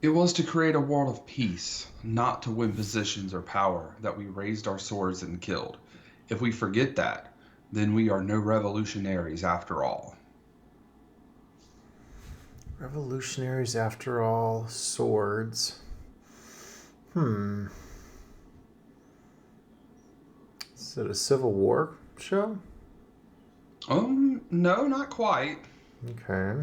It was to create a world of peace, not to win positions or power, that we raised our swords and killed. If we forget that, then we are no revolutionaries after all. Revolutionaries, after all, swords. Hmm. Is it a Civil War show? No, not quite. Okay.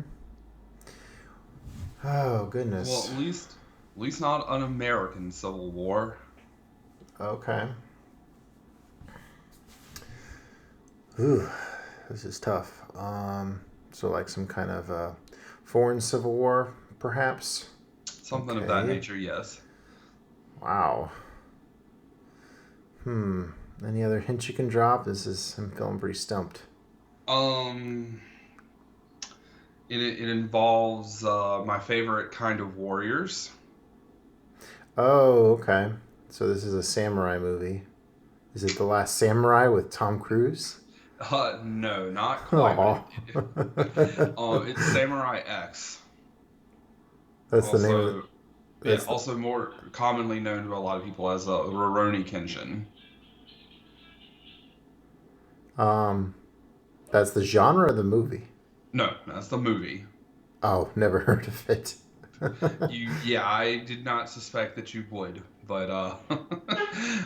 Oh, Well, goodness. at least not an American Civil War. Okay. Ooh, this is tough. So like some kind of foreign Civil War, perhaps? Something of that Okay. nature, yes. Wow. Hmm. Any other hints you can drop? I'm feeling pretty stumped. Um, it involves my favorite kind of warriors. Oh, okay. So this is a samurai movie. Is it The Last Samurai with Tom Cruise? No, not quite, but Oh. it's Samurai X. That's the name of the. Also, yeah, That's the. also more commonly known to a lot of people as Rurouni Kenshin. Um, that's the genre of the movie. No, that's the movie. Oh, never heard of it. Yeah, I did not suspect that you would, but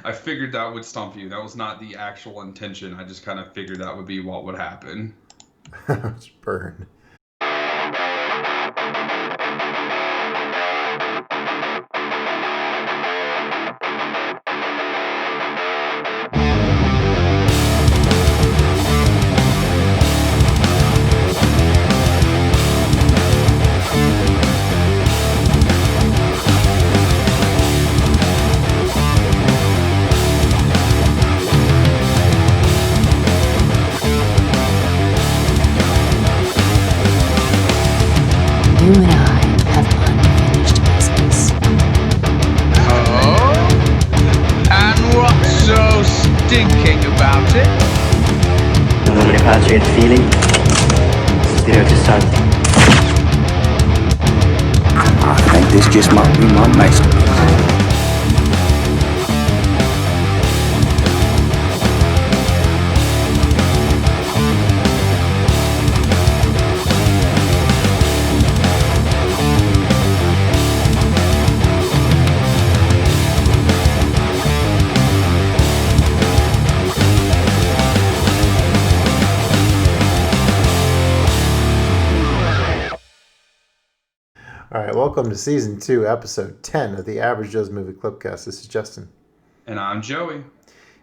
I figured that would stump you. That was not the actual intention. I just kind of figured that would be what would happen. Burn. You and I have unfinished business. Oh? And what's so stinking about it? Non mi piace il feeling. Spirito Santo. I think this just might be my masterpiece. All right, welcome to season 2, episode 10 of the Average Joe's Movie Clipcast. This is Justin. And I'm Joey.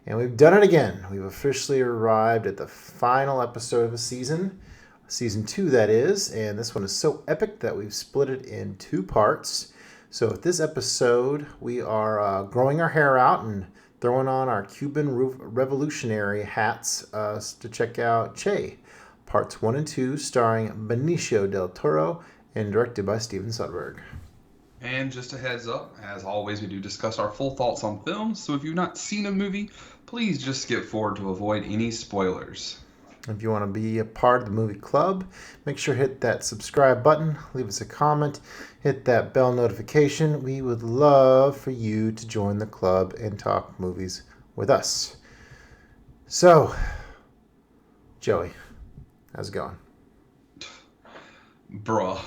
And we've done it again. We've officially arrived at the final episode of a season 2 that is, and this one is so epic that we've split it in 2 parts. So with this episode, we are growing our hair out and throwing on our Cuban revolutionary hats to check out Che, parts 1 and 2, starring Benicio del Toro and directed by Steven Soderbergh. And just a heads up, as always, we do discuss our full thoughts on films, so if you've not seen a movie, please just skip forward to avoid any spoilers. If you want to be a part of the movie club, make sure to hit that subscribe button, leave us a comment, hit that bell notification. We would love for you to join the club and talk movies with us. So, Joey, how's it going? Bruh.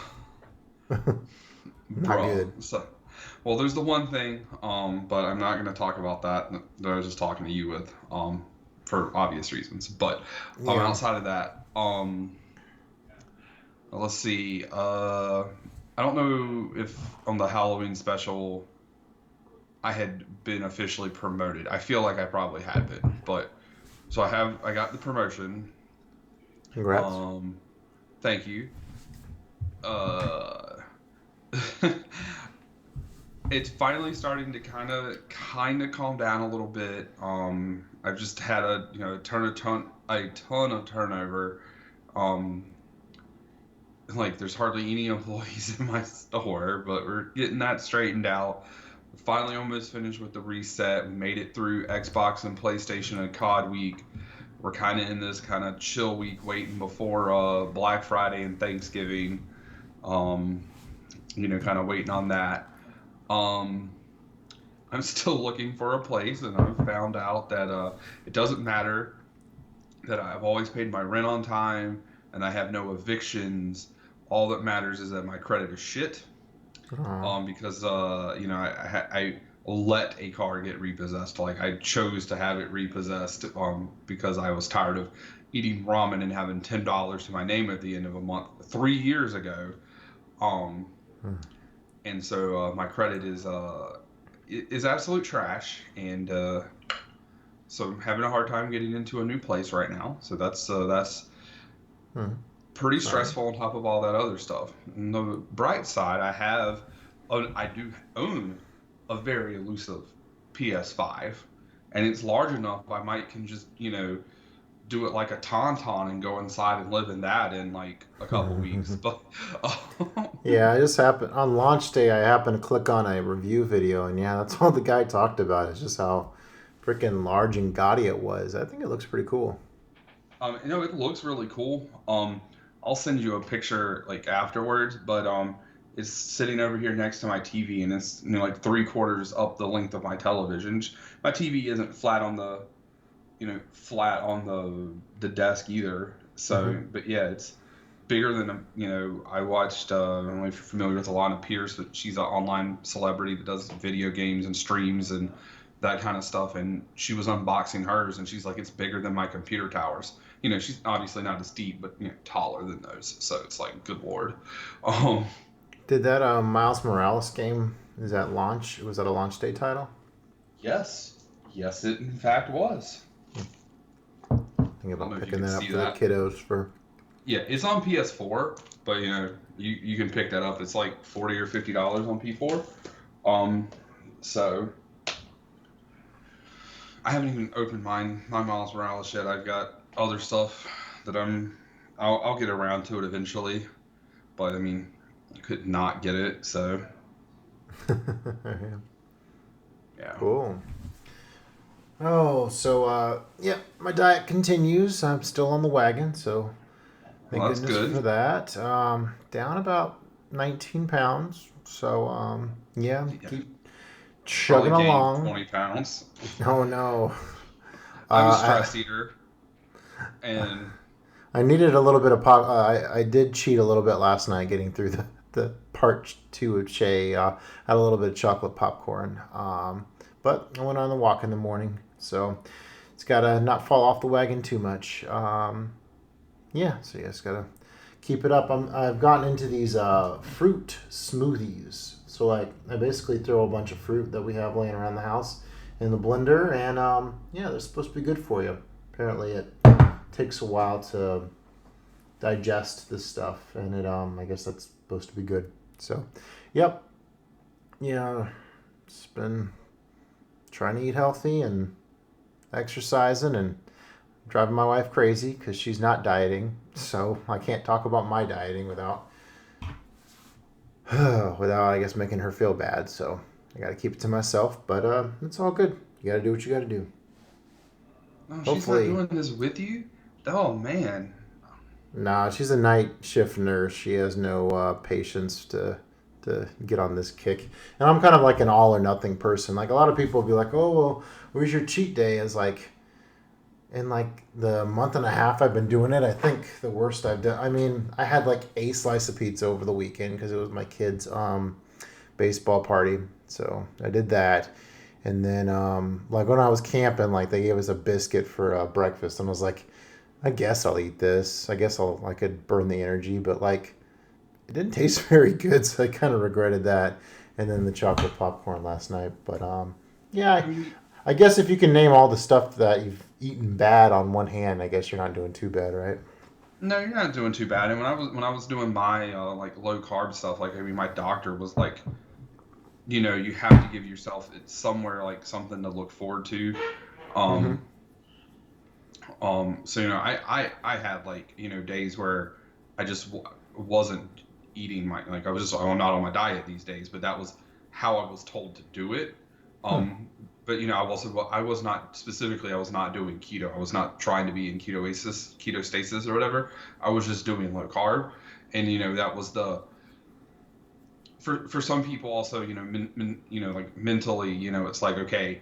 Not good. Well, there's the one thing, but I'm not going to talk about that I was just talking to you with, for obvious reasons. But outside of that, let's see. I don't know if on the Halloween special I had been officially promoted. I feel like I probably had been, but so I got the promotion. Congrats. Thank you. It's finally starting to kind of calm down a little bit. I've just had a ton of turnover. Like there's hardly any employees in my store, but we're getting that straightened out. Finally, almost finished with the reset. We made it through Xbox and PlayStation and COD week. We're kind of in this kind of chill week, waiting before Black Friday and Thanksgiving. Kind of waiting on that. Um, I'm still looking for a place, and I've found out that it doesn't matter that I've always paid my rent on time and I have no evictions. All that matters is that my credit is shit. Because I let a car get repossessed. Like I chose to have it repossessed because I was tired of eating ramen and having $10 to my name at the end of a month 3 years ago. And so my credit is absolute trash, and so I'm having a hard time getting into a new place right now. So that's pretty stressful on top of all that other stuff. On the bright side, I do own a very elusive PS5, and it's large enough I might can just do it like a tauntaun and go inside and live in that in like a couple weeks. But yeah, I just happened on launch day. I happened to click on a review video, and yeah, that's all the guy talked about. Is just how freaking large and gaudy it was. I think it looks pretty cool. it looks really cool. I'll send you a picture like afterwards, but it's sitting over here next to my TV, and it's like 3/4 up the length of my television. My TV isn't flat on the the desk either. So, but yeah, it's bigger than I watched. I don't know if you're familiar with Alana Pierce, but she's an online celebrity that does video games and streams and that kind of stuff. And she was unboxing hers, and she's like, it's bigger than my computer towers. She's obviously not as deep, but taller than those. So it's like, good lord. Did that Miles Morales game? Is that launch? Was that a launch day title? Yes, it in fact was. Think about picking that up for the kiddos for. Yeah, it's on PS4, but you can pick that up. It's like $40 or $50 on P4. So I haven't even opened my Miles Morales yet. I've got other stuff that I'll get around to it eventually, but I mean, I could not get it. So yeah. Cool. Oh, so yeah, my diet continues. I'm still on the wagon, so thank Well, that's goodness good. for that. Down about 19 pounds. So yeah, keep chugging Probably gained along. 20 pounds. Oh no. I'm a stress eater, and I needed a little bit of pop. I did cheat a little bit last night getting through the part 2 of Che. Had a little bit of chocolate popcorn. But I went on the walk in the morning, so it's got to not fall off the wagon too much. Yeah, so you just got to keep it up. I've gotten into these fruit smoothies. So like I basically throw a bunch of fruit that we have laying around the house in the blender, and yeah, they're supposed to be good for you. Apparently it takes a while to digest this stuff, and it I guess that's supposed to be good. So yep, yeah, it's been trying to eat healthy and exercising and driving my wife crazy because she's not dieting, so I can't talk about my dieting without I guess making her feel bad. So I got to keep it to myself, but it's all good. You got to do what you got to do. no, Hopefully. she's not doing this with you. Oh man. Nah, she's a night shift nurse. She has no patience to get on this kick. And I'm kind of like an all or nothing person. Like a lot of people will be like, oh, well, where's your cheat day? Is like, in like the month and a half I've been doing it, I think the worst I've done. I mean, I had like a slice of pizza over the weekend because it was my kid's baseball party. So I did that. And then like when I was camping, like they gave us a biscuit for breakfast, and I was like, I guess I'll eat this. I guess I could burn the energy, but like it didn't taste very good, so I kind of regretted that. And then the chocolate popcorn last night. But yeah, I guess if you can name all the stuff that you've eaten bad on one hand, I guess you're not doing too bad, right? No, you're not doing too bad. And when I was doing my like low carb stuff, like I mean, my doctor was like, you have to give yourself somewhere like something to look forward to. So I had like days where I just wasn't eating I'm not on my diet these days, but that was how I was told to do it. But I was not doing keto. I was not trying to be in ketostasis or whatever. I was just doing low carb, and that was for some people also, like mentally, it's like, okay,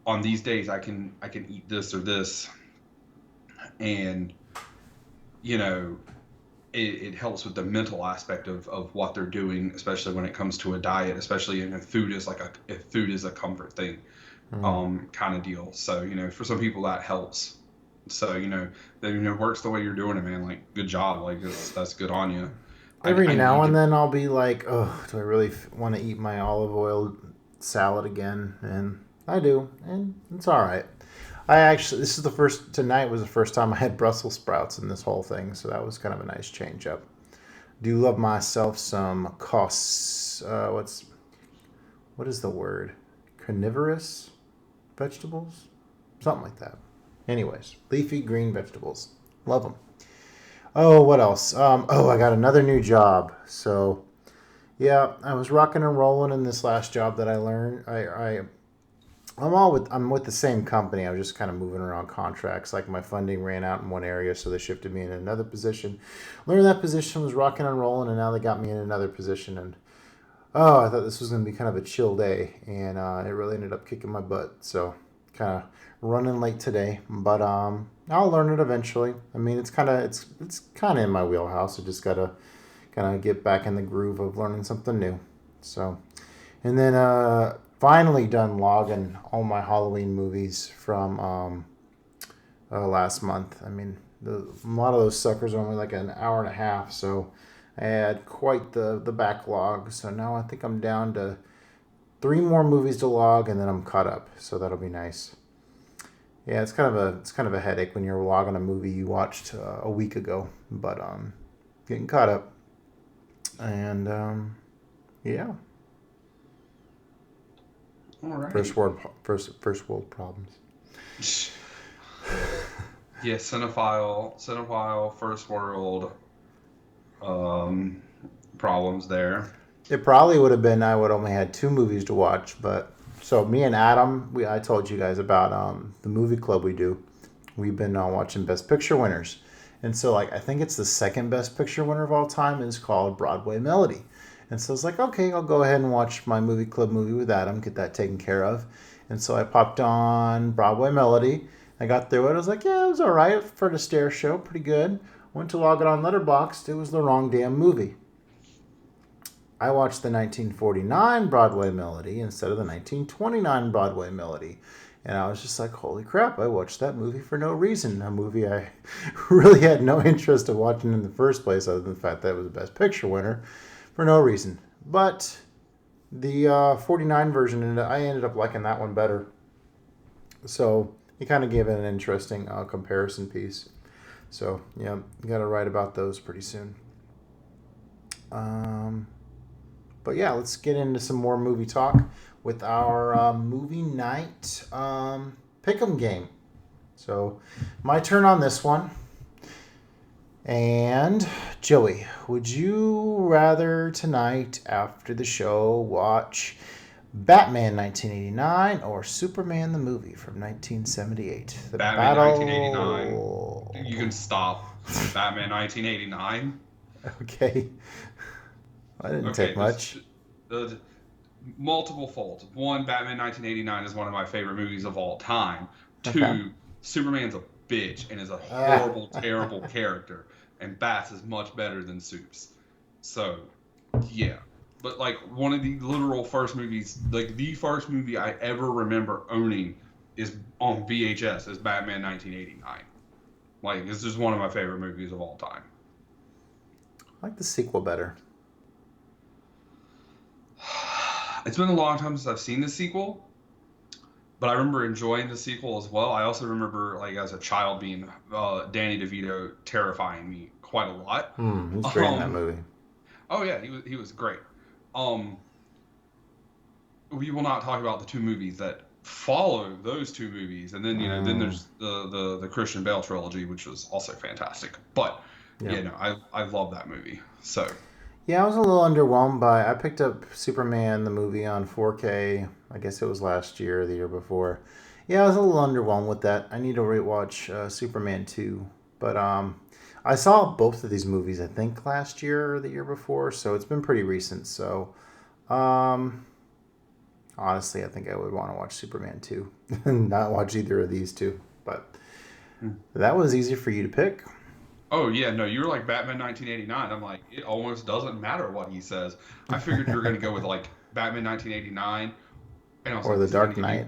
on these days I can eat this or this, and you know it helps with the mental aspect of what they're doing, especially when it comes to a diet, especially if food is a comfort thing, kind of deal. So for some people that helps. So then it works the way you're doing it, man. Like, good job. Like, that's good on you. Every I now need and to. then I'll be like, oh, do I really want to eat my olive oil salad again? And I do, and it's all right. Tonight was the first time I had Brussels sprouts in this whole thing, so that was kind of a nice change up. Do love myself some what is the word? Carnivorous vegetables? Something like that. Anyways, leafy green vegetables. Love them. Oh, what else? I got another new job. So, yeah, I was rocking and rolling in this last job that I learned. I'm with the same company. I was just kind of moving around contracts. Like, my funding ran out in one area, so they shifted me in another position. Learned that position, was rocking and rolling, and now they got me in another position. And I thought this was going to be kind of a chill day, and it really ended up kicking my butt. So, kind of running late today, but I'll learn it eventually. I mean, it's kind of in my wheelhouse. I just gotta kind of get back in the groove of learning something new. So, and then finally done logging all my Halloween movies from last month. I mean, a lot of those suckers are only like an hour and a half, so I had quite the backlog. So now I think I'm down to 3 more movies to log, and then I'm caught up. So that'll be nice. Yeah, it's kind of a headache when you're logging a movie you watched a week ago, but getting caught up, and yeah. All right. First world problems. Yeah, cinephile, first world problems there. It probably would have been I would only had 2 movies to watch, but so me and Adam, I told you guys about the movie club we do. We've been watching Best Picture winners, and so like I think it's the second Best Picture winner of all time is called Broadway Melody, and so it's like, okay, I'll go ahead and watch my movie club movie with Adam, get that taken care of, and so I popped on Broadway Melody. I got through it. I was like, yeah, it was all right for the Stare show, pretty good. Went to log it on Letterboxd. It was the wrong damn movie. I watched the 1949 Broadway Melody instead of the 1929 Broadway Melody. And I was just like, holy crap, I watched that movie for no reason. A movie I really had no interest in watching in the first place, other than the fact that it was the Best Picture winner, for no reason. But the 49 version, I ended up liking that one better. So it kind of gave it an interesting comparison piece. So, yeah, you got to write about those pretty soon. But yeah, let's get into some more movie talk with our movie night pick'em game. So, my turn on this one. And Joey, would you rather tonight after the show watch Batman 1989 or Superman the movie from 1978? The Batman battle... 1989. You can stop. Batman 1989. Okay. I didn't take much. The multiple faults. One, Batman 1989 is one of my favorite movies of all time. Two, Okay. Superman's a bitch and is a horrible, terrible character. And Bats is much better than Supes. So, yeah. But, like, one of the literal first movies, like, the first movie I ever remember owning is on VHS, is Batman 1989. Like, it's just one of my favorite movies of all time. I like the sequel better. It's been a long time since I've seen the sequel, but I remember enjoying the sequel as well. I also remember, like, as a child, being Danny DeVito terrifying me quite a lot. He's great in that movie. Oh yeah, he was great. We will not talk about the 2 movies that follow those 2 movies, and then then there's the Christian Bale trilogy, which was also fantastic. But I love that movie. So. Yeah, I was a little underwhelmed by. I picked up Superman the movie on 4K. I guess it was last year or the year before. Yeah, I was a little underwhelmed with that. I need to rewatch Superman 2. But I saw both of these movies, I think, last year or the year before. So it's been pretty recent. So Honestly, I think I would want to watch Superman 2. Not watch either of these two. But that was easy for you to pick. Oh yeah, no, you were like Batman 1989. I'm like, it almost doesn't matter what he says. I figured you were gonna go with like Batman 1989, and I was Or like, The is he gonna Dark give me? Knight.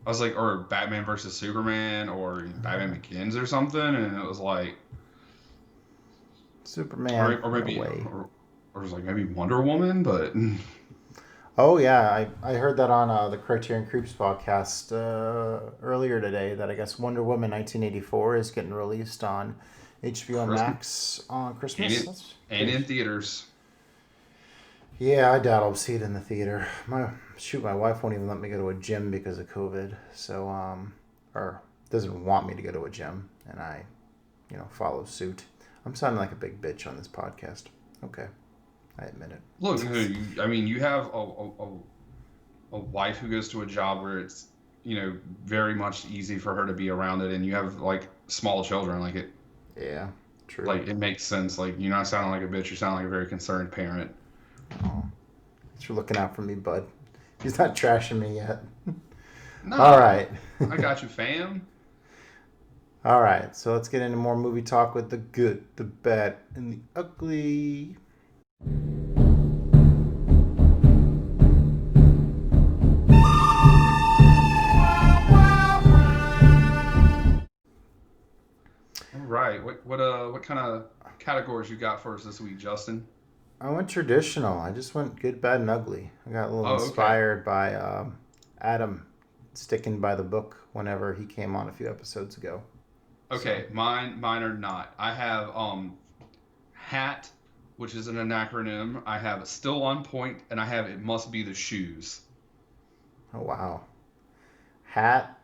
I was like, or Batman versus Superman, or Batman Begins, or something, and it was like, Superman, or no maybe, way. or it was like maybe Wonder Woman, but Oh, yeah. I heard that on the Criterion Creeps podcast earlier today that I guess Wonder Woman 1984 is getting released on HBO Christmas Max on and Christmas. it and in theaters. Yeah, I doubt I'll see it in the theater. My wife won't even let me go to a gym because of COVID. So, or doesn't want me to go to a gym, and I, follow suit. I'm sounding like a big bitch on this podcast. Okay, I admit it. Look, I mean, you have a wife who goes to a job where it's very much easy for her to be around it, and you have like small children, like it. Yeah, true. Like, it makes sense. Like, you're not sounding like a bitch. You sound like a very concerned parent. Oh, thanks for looking out for me, bud. He's not trashing me yet. No. All right. I got you, fam. All right. So let's get into more movie talk with the good, the bad, and the ugly. All right. What kind of categories you got for us this week, Justin? I went traditional. I just went good, bad, and ugly. I got a little Oh, okay. inspired by Adam sticking by the book whenever he came on a few episodes ago. Okay, mine are not. I have HAT, which is an acronym. I have Still on Point, and I have It Must Be the Shoes. Oh, wow. Hat,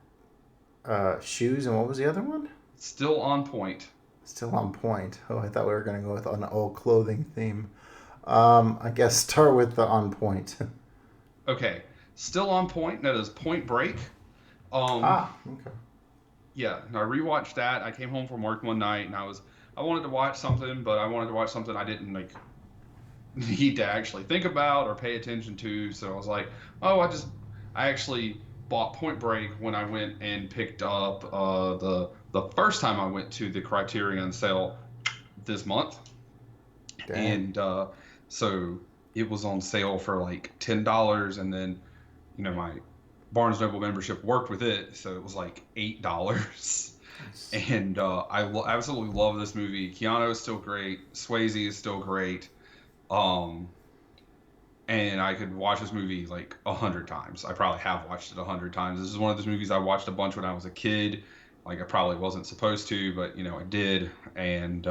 shoes, and what was the other one? Still on Point. Still on point. Oh, I thought we were going to go with an old clothing theme. I guess start with the on point. Okay, Still on Point. That is Point Break. Okay. Yeah, I rewatched that. I came home from work one night and I wanted to watch something, but I wanted to watch something I didn't like need to actually think about or pay attention to. So I was like, oh, I actually bought Point Break when I went and picked up the first time I went to the Criterion sale this month. Damn. And so it was on sale for like $10, and then my Barnes Noble membership worked with it, so it was like $8. And absolutely love this movie. Keanu is still great. Swayze is still great. And I could watch this movie like 100 times. I probably have watched it 100 times. This is one of those movies I watched a bunch when I was a kid. Like, I probably wasn't supposed to, but I did. And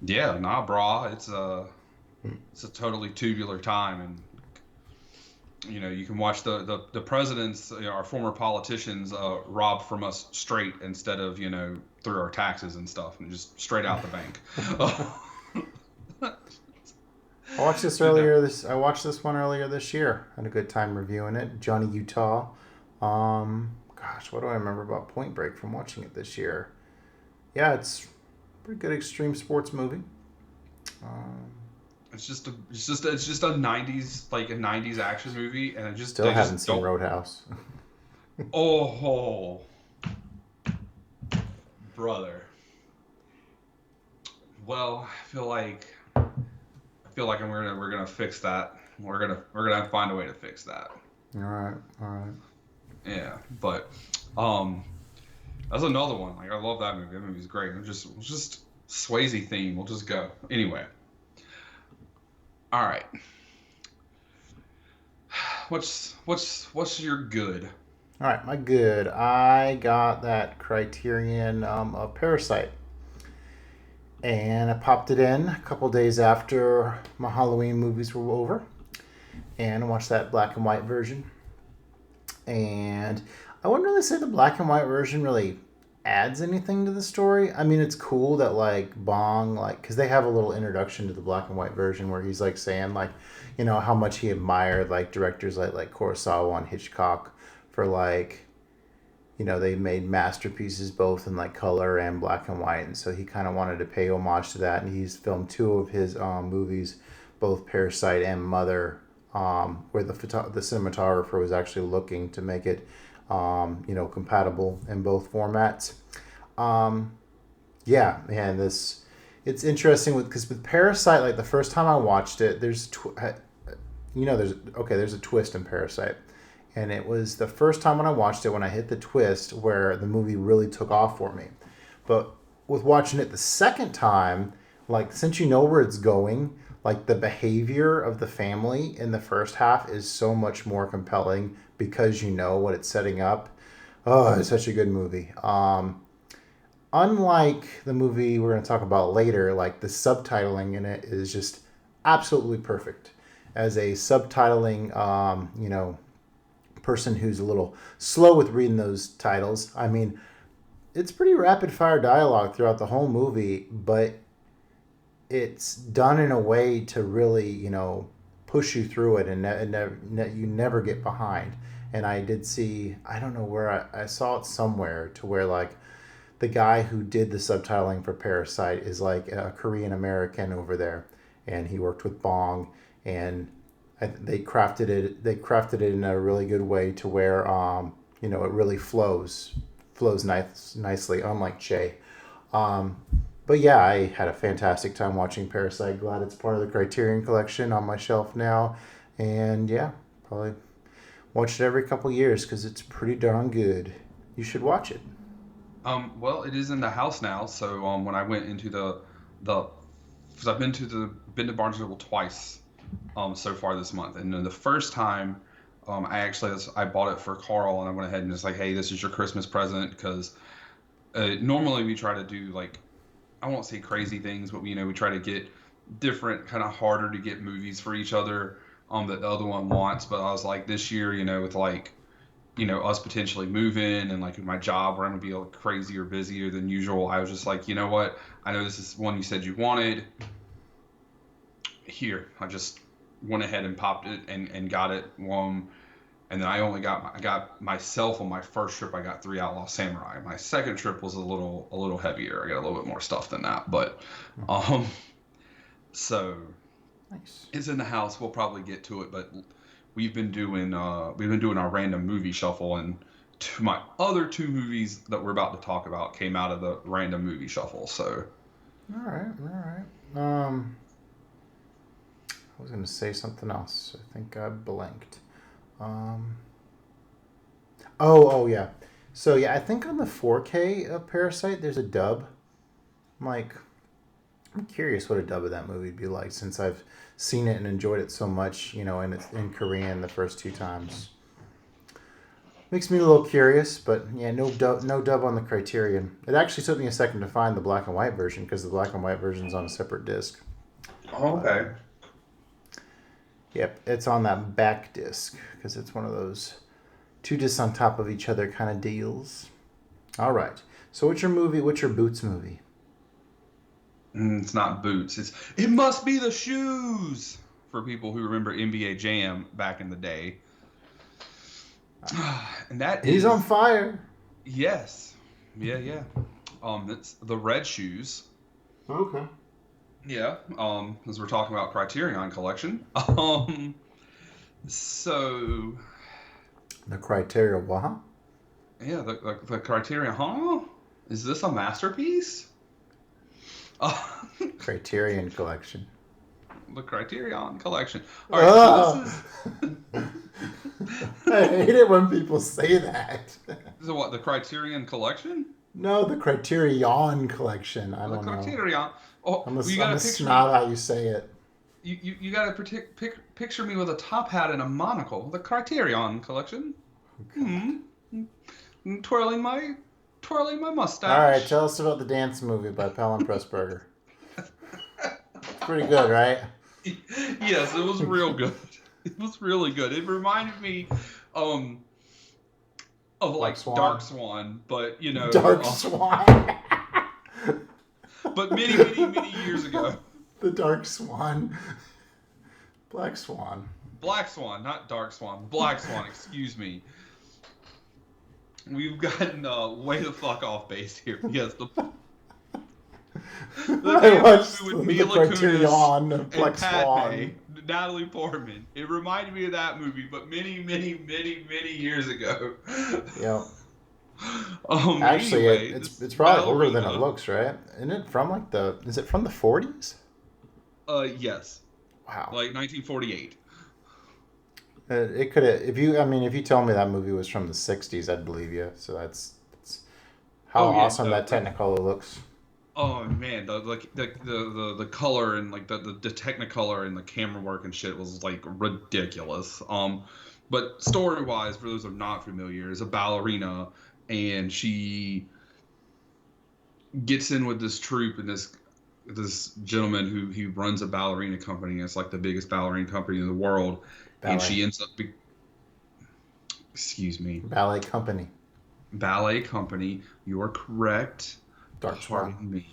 yeah, nah, brah. It's a totally tubular time, and you can watch the presidents, our former politicians, rob from us straight instead of through our taxes and stuff, and just straight out the bank. I watched this earlier. I watched this one earlier this year. Had a good time reviewing it. Johnny Utah. Gosh, what do I remember about Point Break from watching it this year? Yeah, it's a pretty good extreme sports movie. It's just a 90s, like a 90s action movie, and Still haven't seen Roadhouse. Oh, brother. Well, I feel like we're gonna fix that. We're gonna find a way to fix that. All right. Yeah, but that's another one. Like, I love that movie. That movie's great. We'll just Swayze theme. We'll just go anyway. All right. What's your good? All right, my good. I got that Criterion of Parasite. And I popped it in a couple days after my Halloween movies were over. And I watched that black and white version. And I wouldn't really say the black and white version really adds anything to the story. I mean, it's cool that like Bong, like, because they have a little introduction to the black and white version where he's like saying like, how much he admired like directors like Kurosawa and Hitchcock for like, they made masterpieces both in like color and black and white, and so he kind of wanted to pay homage to that, and he's filmed two of his movies, both Parasite and Mother, where the cinematographer was actually looking to make it, compatible in both formats. Yeah, man, it's interesting because with Parasite, like the first time I watched it, there's a twist in Parasite. And it was the first time when I watched it, when I hit the twist, where the movie really took off for me. But with watching it the second time, like, since you know where it's going, like, the behavior of the family in the first half is so much more compelling because you know what it's setting up. Oh, it's such a good movie. Unlike the movie we're going to talk about later, like, the subtitling in it is just absolutely perfect. As a subtitling, person who's a little slow with reading those titles, I mean, it's pretty rapid fire dialogue throughout the whole movie, but it's done in a way to really, push you through it, and you never get behind. And I did see, I don't know where I saw it somewhere, to where, like, the guy who did the subtitling for Parasite is like a Korean American over there, and he worked with Bong, and they crafted it in a really good way to where it really flows nicely, unlike Che. But yeah, I had a fantastic time watching Parasite. Glad it's part of the Criterion Collection on my shelf now, and yeah, probably watch it every couple years because it's pretty darn good. You should watch it. Well, it is in the house now, so when I went into because I've been to Barnes & Noble twice so far this month, and then the first time I bought it for Carl, and I went ahead and just like, hey, this is your Christmas present, because normally we try to do, like, I won't say crazy things, but we try to get different, kind of harder to get movies for each other that the other one wants. But I was like, this year, with like, us potentially moving and like my job, where I'm gonna be like crazier, busier than usual, I was just like, you know what? I know this is one you said you wanted. Here, I just went ahead and popped it and got it. And then I got myself on my first trip. I got 3 Outlaw Samurai. My second trip was a little heavier. I got a little bit more stuff than that, but so Nice. It's in the house. We'll probably get to it, but we've been doing our random movie shuffle, and my other 2 movies that we're about to talk about came out of the random movie shuffle. So all right. I was going to say something else. I think I blanked. Oh yeah. So yeah, I think on the 4K of Parasite, there's a dub. I'm curious what a dub of that movie would be like, since I've seen it and enjoyed it so much, and it's in Korean the first 2 times. Makes me a little curious, but yeah, no dub on the Criterion. It actually took me a second to find the black and white version, because the black and white version's on a separate disc. okay. Yep, it's on that back disc, because it's one of those 2 discs on top of each other kind of deals. All right. So what's your Boots movie? It's not Boots. It must be the shoes, for people who remember NBA Jam back in the day. And He's on fire. Yes. Yeah. It's the Red Shoes. Okay. Yeah, as we're talking about Criterion Collection. So... The Criterion, what? Yeah, the Criterion, huh? Is this a masterpiece? Criterion Collection. The Criterion Collection. All right, so this is... I hate it when people say that. So what, the Criterion Collection? No, the Criterion Collection. I don't know. The Criterion. Oh, I'm a snob how you say it. You got to picture me with a top hat and a monocle. The Criterion Collection. Twirling my mustache. All right, tell us about the dance movie by Pelham Pressburger. Pretty good, right? Yes, it was real good. It was really good. It reminded me of like Swan. Dark Swan, but Dark Swan. But many years ago. The Dark Swan. Black Swan. Black Swan, not Dark Swan. Black Swan, excuse me. We've gotten way the fuck off base here. Yes, I watched the Criterion of Black Swan. Natalie Portman. It reminded me of that movie, but many years ago. Yep. Actually, Anyway, it's probably older than it ballerina. looks, right? Isn't it from is it from the 40s? Yes, Wow. like 1948. It could have, if you tell me that movie was from the 60s, I'd believe you. So that's how Oh yeah, awesome that Technicolor looks. oh man, the color and like the Technicolor and the camera work and shit was like ridiculous. But story wise, for those who are not familiar, is a ballerina, and she gets in with this troupe and this gentleman who runs a ballerina company. It's like the biggest ballerina company in the world, and Ballet. she ends up excuse me, Ballet Company. ballet company. You are correct. Dark Swan. Pardon me.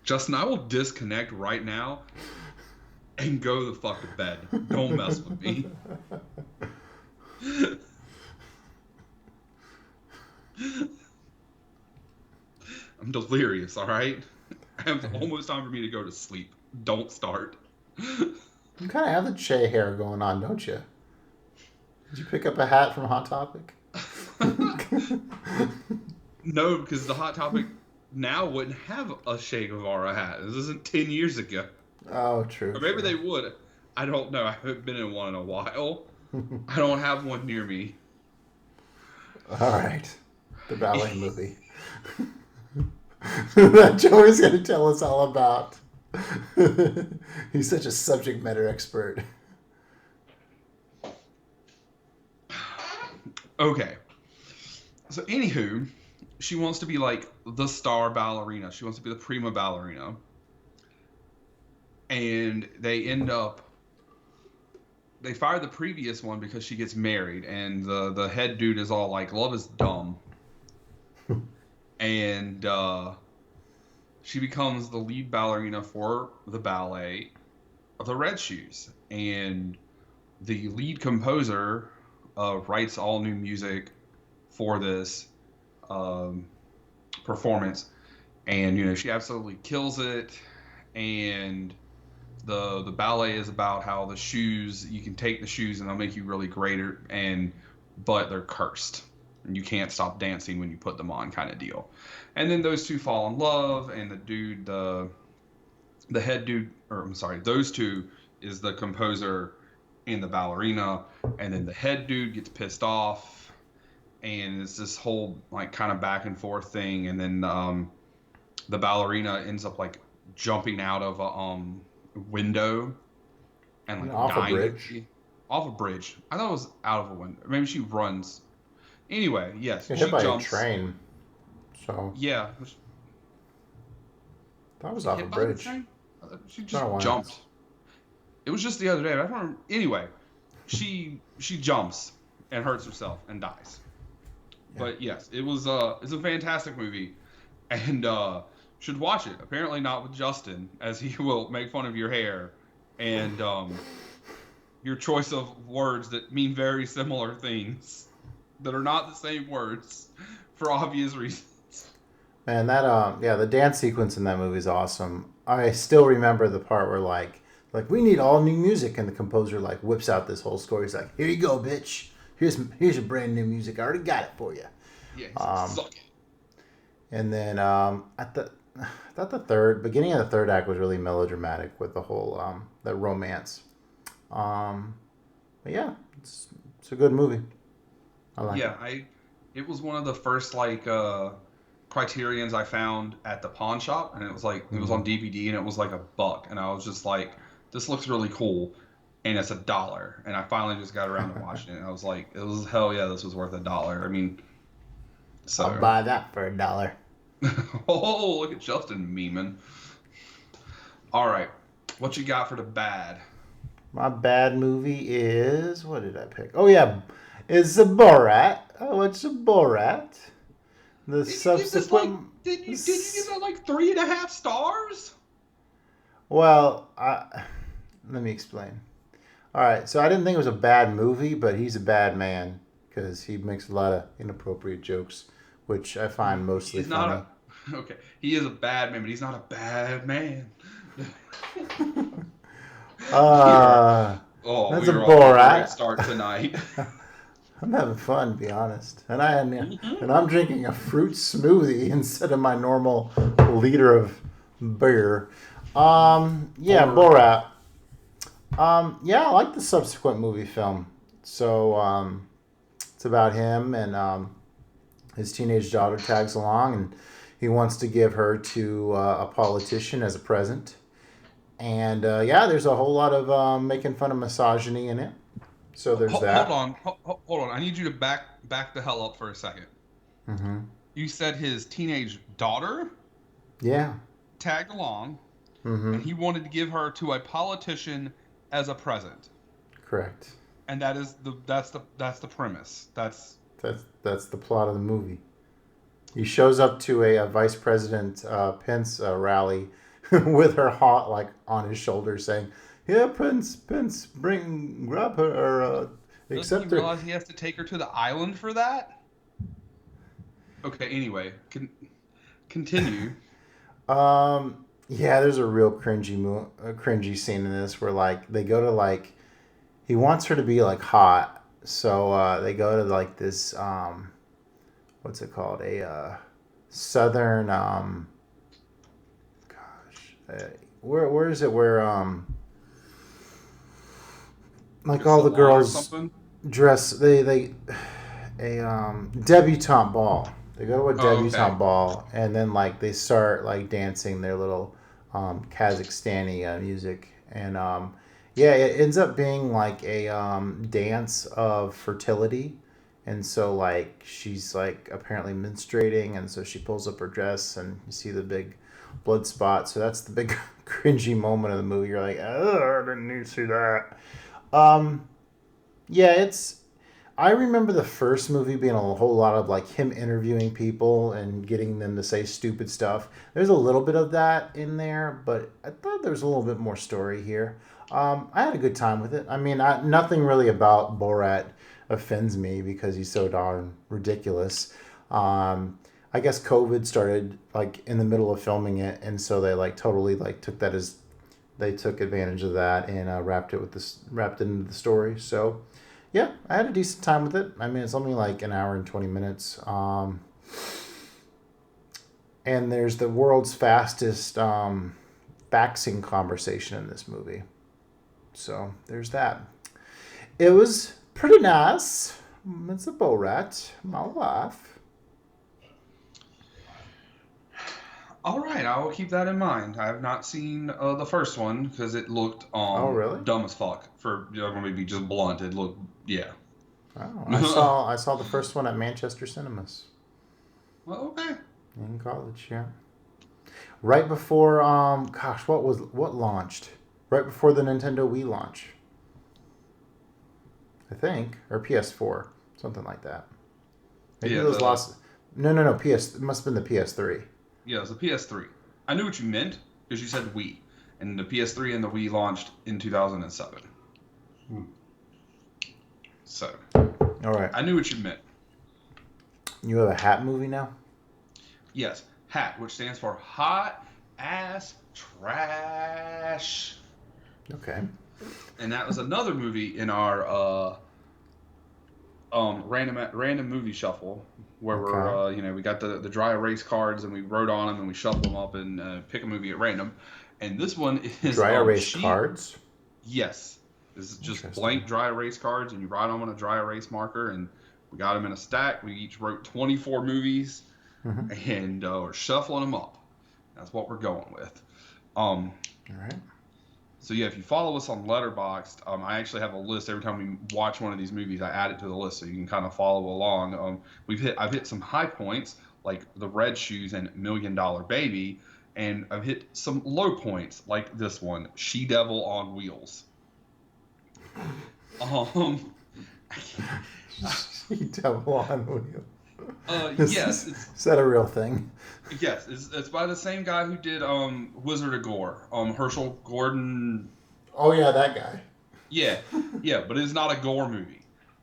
Justin, I will disconnect right now and go the fuck to bed. Don't mess with me. I'm delirious, all right? It's almost time for me to go to sleep. Don't start. You kind of have the Che hair going on, don't you? Did you pick up a hat from Hot Topic? No, because the Hot Topic now wouldn't have a Che Guevara hat. This isn't 10 years ago. Oh, true. Or maybe true. they would. I don't know. I haven't been in one in a while. I don't have one near me. All right. The ballet movie. That Joey's going to tell us all about. He's such a subject matter expert. Okay. So, anywho, she wants to be like the star ballerina. She wants to be the prima ballerina. And they fire the previous one because she gets married, and the head dude is all like, love is dumb. And she becomes the lead ballerina for the ballet of the Red Shoes. And the lead composer writes all new music for this performance. And, she absolutely kills it. And the ballet is about how the shoes, you can take the shoes and they'll make you really great, but they're cursed. And you can't stop dancing when you put them on, kind of deal. And then those two fall in love, and the head dude, or I'm sorry, those two is the composer and the ballerina, and then the head dude gets pissed off, and it's this whole like kind of back and forth thing, and then the ballerina ends up like jumping out of a window and like Off dying a bridge. Off a bridge. I thought it was out of a window. Maybe she runs. Anyway, yes, Get she hit by jumps. a train. So Yeah, that was off a hit by the bridge. train? She Not just once. jumped. It was just the other day. But I don't remember. Anyway, she jumps and hurts herself and dies. Yeah. But yes, it's a fantastic movie, and should watch it. Apparently not with Justin, as he will make fun of your hair and your choice of words that mean very similar things that are not the same words for obvious reasons. Man, that the dance sequence in that movie is awesome. I still remember the part where like we need all new music, and the composer like whips out this whole score. He's like, "Here you go, bitch. Here's your brand new music. I already got it for you." Yeah, he's like, suck it. And then I thought the beginning of the third act was really melodramatic with the whole the romance. But yeah, it's a good movie. I like it. It was one of the first like Criterions I found at the pawn shop, and it was like it was on DVD, and it was like $1, and I was just like, this looks really cool, and it's $1, and I finally just got around to watching it, and I was like, it was hell yeah, this was worth $1. I mean, so I'll buy that for $1. oh, look at Justin memeing. All right, what you got for the bad? My bad movie is, what did I pick? Oh yeah, it's a Borat. Oh, it's a Borat. The subsequent. Did you give that like 3.5 stars? Well, let me explain. All right, so I didn't think it was a bad movie, but he's a bad man because he makes a lot of inappropriate jokes, which I find mostly funny. Okay, he is a bad man, but he's not a bad man. That's We a are off to a great Borat. start tonight. I'm having fun, to be honest. And I'm drinking a fruit smoothie instead of my normal liter of beer. Borat. I like the subsequent movie film. So it's about him and his teenage daughter tags along, and he wants to give her to a politician as a present. And there's a whole lot of making fun of misogyny in it. So there's that. Hold on. I need you to back the hell up for a second. Mm-hmm. You said his teenage daughter Yeah. tagged along, Mm-hmm. and he wanted to give her to a politician as a present. Correct. And that's the premise. That's the plot of the movie. He shows up to a Vice President Pence rally with her hot like on his shoulder, saying, "Yeah, Pence, grab her or accept doesn't he her." realize he has to take her to the island for that? Okay. Anyway, continue. There's a real cringy scene in this where like they go to like he wants her to be like hot, so they go to like this what's it called, a southern where is it where like all the girls dress they a debutante ball. They go to a debutante ball, and then like they start like dancing their little Kazakhstani music, and it ends up being like a dance of fertility, and so like she's like apparently menstruating, and so she pulls up her dress, and you see the big blood spot. So that's the big cringy moment of the movie. You're like, oh, I didn't need to see that. I remember the first movie being a whole lot of like him interviewing people and getting them to say stupid stuff. There's a little bit of that in there, but I thought there was a little bit more story here. I had a good time with it. I mean, nothing really about Borat offends me because he's so darn ridiculous. I guess COVID started like in the middle of filming it, and so they like totally like took advantage of that and wrapped it into the story. So. Yeah, I had a decent time with it. I mean, it's only like an hour and 20 minutes. And there's the world's fastest vaccine conversation in this movie. So there's that. It was pretty nice. It's a Borat, my wife. All right, I will keep that in mind. I have not seen the first one because it looked really? dumb as fuck. For going to be just blunt, it looked Oh, I saw the first one at Manchester Cinemas. Well, okay. In college, yeah. Right before what launched? Right before the Nintendo Wii launch. I think, or PS4, something like that. Maybe those lost. No. It must have been the PS3. Yeah, it was the PS3. I knew what you meant because you said Wii, and the PS3 and the Wii launched in 2007. So, all right. I knew what you meant. You have a Hat movie now? Yes, HAT, which stands for Hot Ass Trash. Okay. And that was another movie in our random movie shuffle where we're we got the dry erase cards and we wrote on them and we shuffle them up and pick a movie at random. And this one is dry erase cards. Yes. This is just blank dry erase cards, and you write them on a dry erase marker, and we got them in a stack. We each wrote 24 movies, and we're shuffling them up. That's what we're going with. All right. So yeah, if you follow us on Letterboxd, I actually have a list. Every time we watch one of these movies, I add it to the list so you can kind of follow along. I've hit some high points like The Red Shoes and $1 Million Baby, and I've hit some low points like this one, She Devil on Wheels. She Devil on Wheels. Yes. Is that a real thing? Yes, it's by the same guy who did Wizard of Gore, Herschel Gordon. Oh yeah, that guy. Yeah, but it's not a gore movie.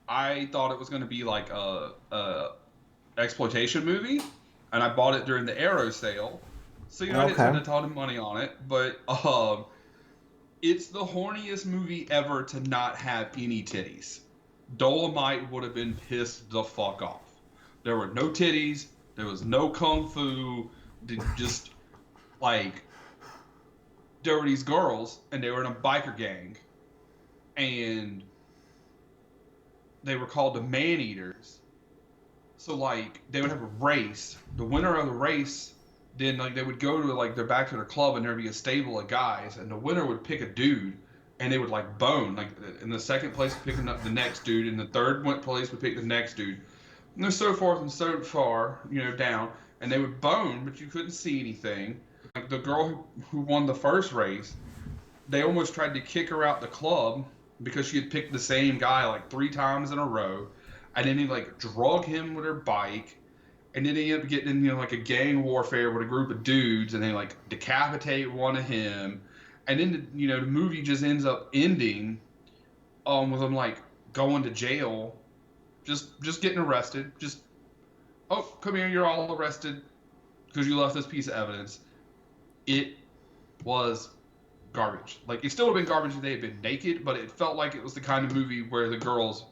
I thought it was going to be like a exploitation movie, and I bought it during the Arrow sale. So, I didn't Okay. spend a ton of money on it, but it's the horniest movie ever to not have any titties. Dolomite would have been pissed the fuck off. There were no titties. There was no kung fu. Just like there were these girls, and they were in a biker gang, and they were called the Man Eaters. So like they would have a race. The winner of the race, then like they would go to like they're back to their club, and there'd be a stable of guys, and the winner would pick a dude, and they would like bone. Like in the second place picking up the next dude, and the third place would pick the next dude, and so forth and so far, down, and they would bone, but you couldn't see anything. Like the girl who won the first race, they almost tried to kick her out the club because she had picked the same guy like 3 times in a row, and then they like drug him with her bike, and then they end up getting in like a gang warfare with a group of dudes, and they like decapitate one of him, and then the movie just ends up ending with them like going to jail, just getting arrested, just oh come here, you're all arrested because you left this piece of evidence. It was garbage. Like, it still would have been garbage if they had been naked, but it felt like it was the kind of movie where the girls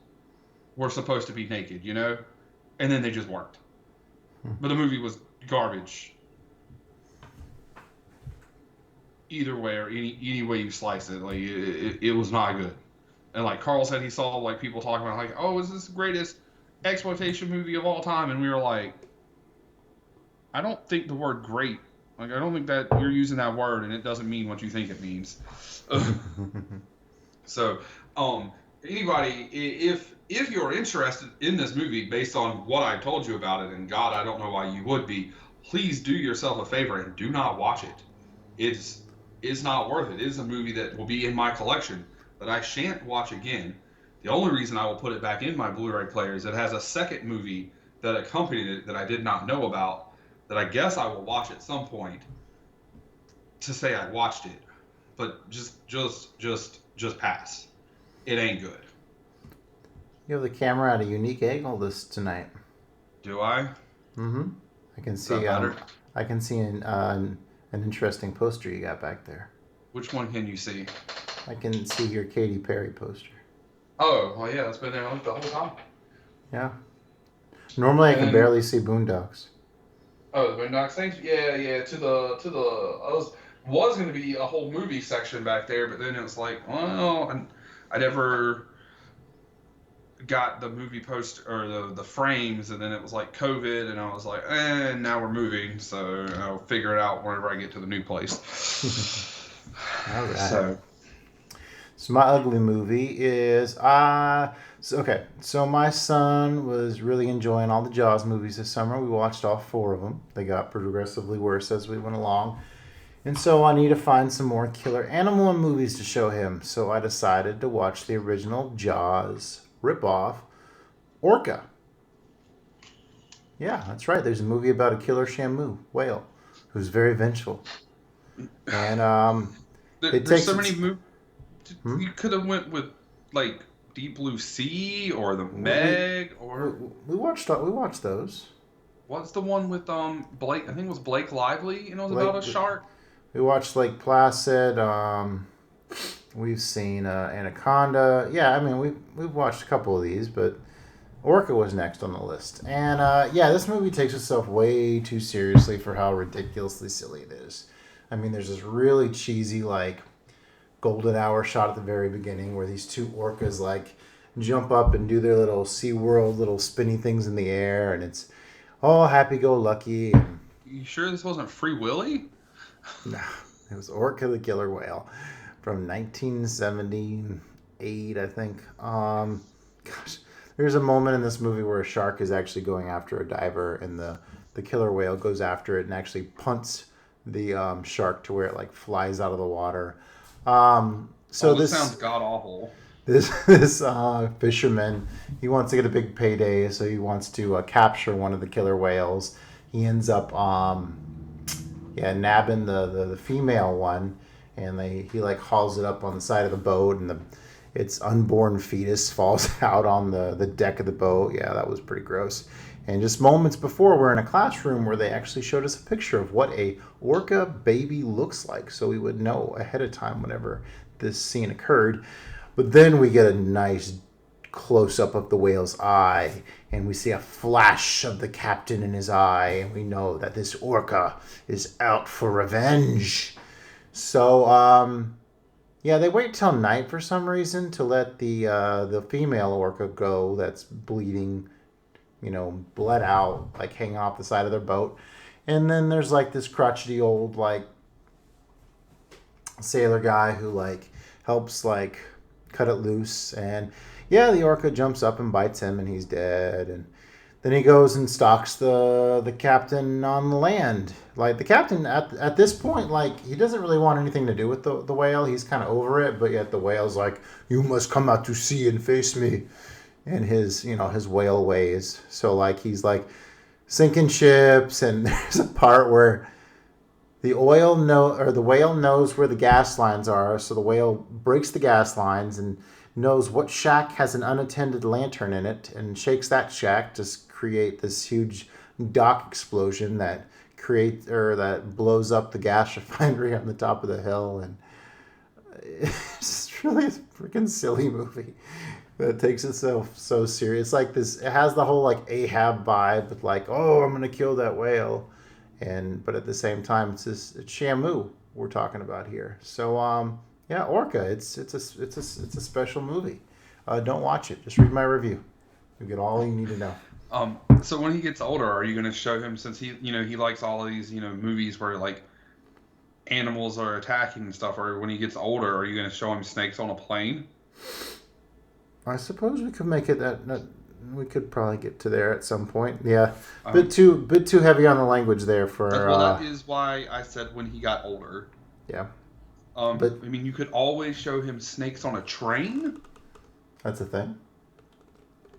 were supposed to be naked, and then they just weren't. But the movie was garbage either way, or any way you slice it. Like it was not good. And like Carl said, he saw like people talking about like, oh, is this the greatest exploitation movie of all time? And we were like, I don't think the word great, like I don't think that you're using that word and it doesn't mean what you think it means. So anybody, if you're interested in this movie based on what I told you about it, and God, I don't know why you would be, please do yourself a favor and do not watch it. It's not worth it. It is a movie that will be in my collection that I shan't watch again. The only reason I will put it back in my Blu-ray player is it has a second movie that accompanied it that I did not know about, that I guess I will watch at some point to say I watched it. But just pass. It ain't good. You have the camera at a unique angle this tonight. Do I? Mm-hmm. I can Is see. that better? I can see an interesting poster you got back there. Which one can you see? I can see your Katy Perry poster. Oh, well, yeah, that's been there the whole time. Yeah. Normally, I can barely see Boondocks. Oh, the Boondocks things? Yeah. To the was going to be a whole movie section back there, but then it was like, well, and I never got the movie poster or the frames, and then it was like COVID, and I was like, now we're moving, so I'll figure it out whenever I get to the new place. All right. So my ugly movie is so my son was really enjoying all the Jaws movies this summer. We watched all 4 of them. They got progressively worse as we went along. And so I need to find some more killer animal movies to show him. So I decided to watch the original Jaws ripoff, Orca. Yeah, that's right. There's a movie about a killer Shamu whale who's very vengeful. And there's so many movies. You could have went with like Deep Blue Sea or the Meg or we watched those. What's the one with Blake? I think it was Blake Lively. It was about a shark. We watched Lake Placid. We've seen Anaconda. Yeah, I mean we've watched a couple of these, but Orca was next on the list. And this movie takes itself way too seriously for how ridiculously silly it is. I mean, there's this really cheesy like golden hour shot at the very beginning where these 2 orcas like jump up and do their little SeaWorld little spinny things in the air, and it's all happy-go-lucky. You sure this wasn't Free Willy? No, it was Orca the Killer Whale from 1978, I think. Gosh, there's a moment in this movie where a shark is actually going after a diver, and the killer whale goes after it and actually punts the shark to where it like flies out of the water. This sounds god awful. This fisherman, he wants to get a big payday, so he wants to capture one of the killer whales. He ends up nabbing the female one, and he like hauls it up on the side of the boat, and its unborn fetus falls out on the deck of the boat. Yeah, that was pretty gross. And just moments before, we're in a classroom where they actually showed us a picture of what a orca baby looks like, so we would know ahead of time whenever this scene occurred. But then we get a nice close-up of the whale's eye, and we see a flash of the captain in his eye, and we know that this orca is out for revenge. So, yeah, they wait till night for some reason to let the female orca go that's bleeding, bled out, like hanging off the side of their boat. And then there's like this crotchety old like sailor guy who like helps like cut it loose, and yeah, the orca jumps up and bites him and he's dead. And then he goes and stalks the captain on the land. Like the captain at this point, like he doesn't really want anything to do with the whale. He's kind of over it, but yet the whale's like, "You must come out to sea and face me," in his his whale ways. So like he's like sinking ships, and there's a part where the whale knows where the gas lines are, so the whale breaks the gas lines and knows what shack has an unattended lantern in it, and shakes that shack to create this huge dock explosion that blows up the gas refinery on the top of the hill. And it's really a freaking silly movie that takes itself so serious. Like this, it has the whole like Ahab vibe with like, oh, I'm gonna kill that whale, but at the same time, it's Shamu we're talking about here. So yeah, Orca, it's a special movie. Don't watch it. Just read my review. You get all you need to know. So when he gets older, are you going to show him, since he likes all of these, movies where like animals are attacking and stuff, or when he gets older, are you going to show him snakes on a plane? I suppose we could make it that we could probably get to there at some point. Yeah, bit too heavy on the language there for. Well, that is why I said when he got older. Yeah. But I mean, you could always show him snakes on a train. That's a thing.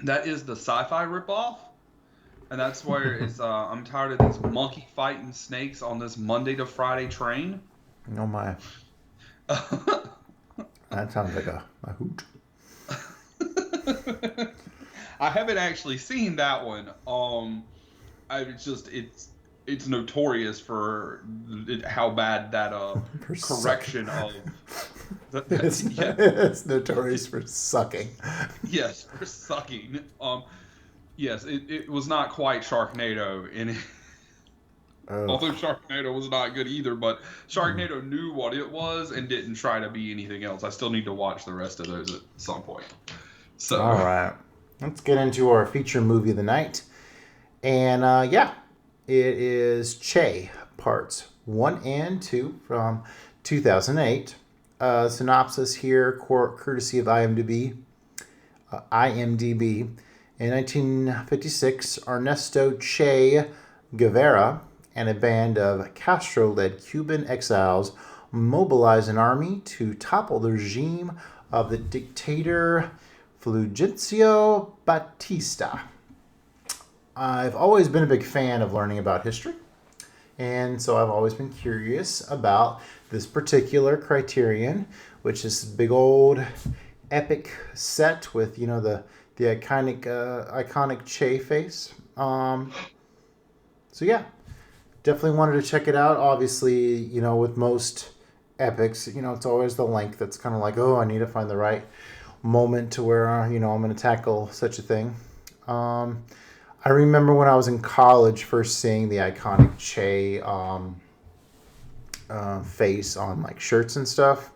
That is the sci-fi ripoff, and that's where it's. I'm tired of these monkey fighting snakes on this Monday to Friday train. Oh my! That sounds like a hoot. I haven't actually seen that one. It's notorious for how bad that correction of. It's notorious for sucking. Yes, for sucking. Yes, it was not quite Sharknado in it. Oh. Although Sharknado was not good either, but Sharknado knew what it was and didn't try to be anything else. I still need to watch the rest of those at some point. So. All right, let's get into our feature movie of the night, and it is Che Parts 1 and 2 from 2008. Synopsis here, courtesy of IMDb. In 1956, Ernesto Che Guevara and a band of Castro-led Cuban exiles mobilize an army to topple the regime of the dictator Fulgencio Batista. I've always been a big fan of learning about history, and so I've always been curious about this particular Criterion, which is this big old epic set with the iconic Che face. So yeah, definitely wanted to check it out. Obviously, with most epics, it's always the length that's kind of like, oh, I need to find the right moment to where I'm going to tackle such a thing. I remember when I was in college first seeing the iconic Che face on like shirts and stuff,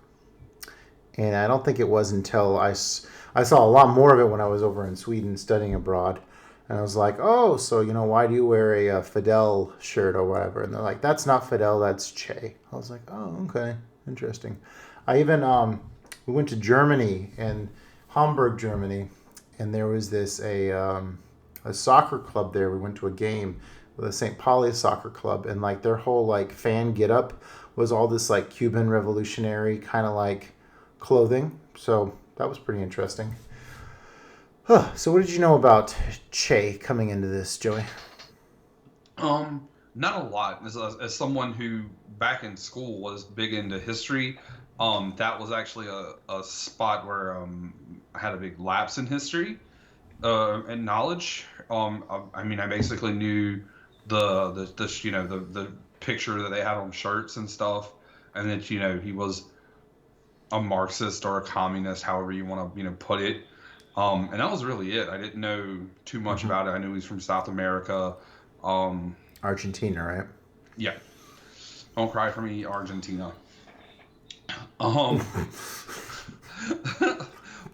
and I don't think it was until I saw a lot more of it when I was over in Sweden studying abroad, and I was like, oh, so why do you wear a Fidel shirt or whatever? And they're like, that's not Fidel, that's Che. I was like, oh, okay, interesting. I even we went to Germany, in Hamburg, Germany, and there was a soccer club there. We went to a game with the St. Pauli soccer club, and like their whole like fan get up was all this like Cuban revolutionary kind of like clothing. So that was pretty interesting. So what did you know about Che coming into this, Joey? Not a lot. As someone who back in school was big into history, that was actually a spot where I had a big lapse in history. And knowledge. I mean, I basically knew the picture that they had on shirts and stuff, and that he was a Marxist or a communist, however you want to put it. And that was really it. I didn't know too much Hmm. about it. I knew he's from South America. Um, Argentina, right? yeah, don't cry for me, Argentina. Um,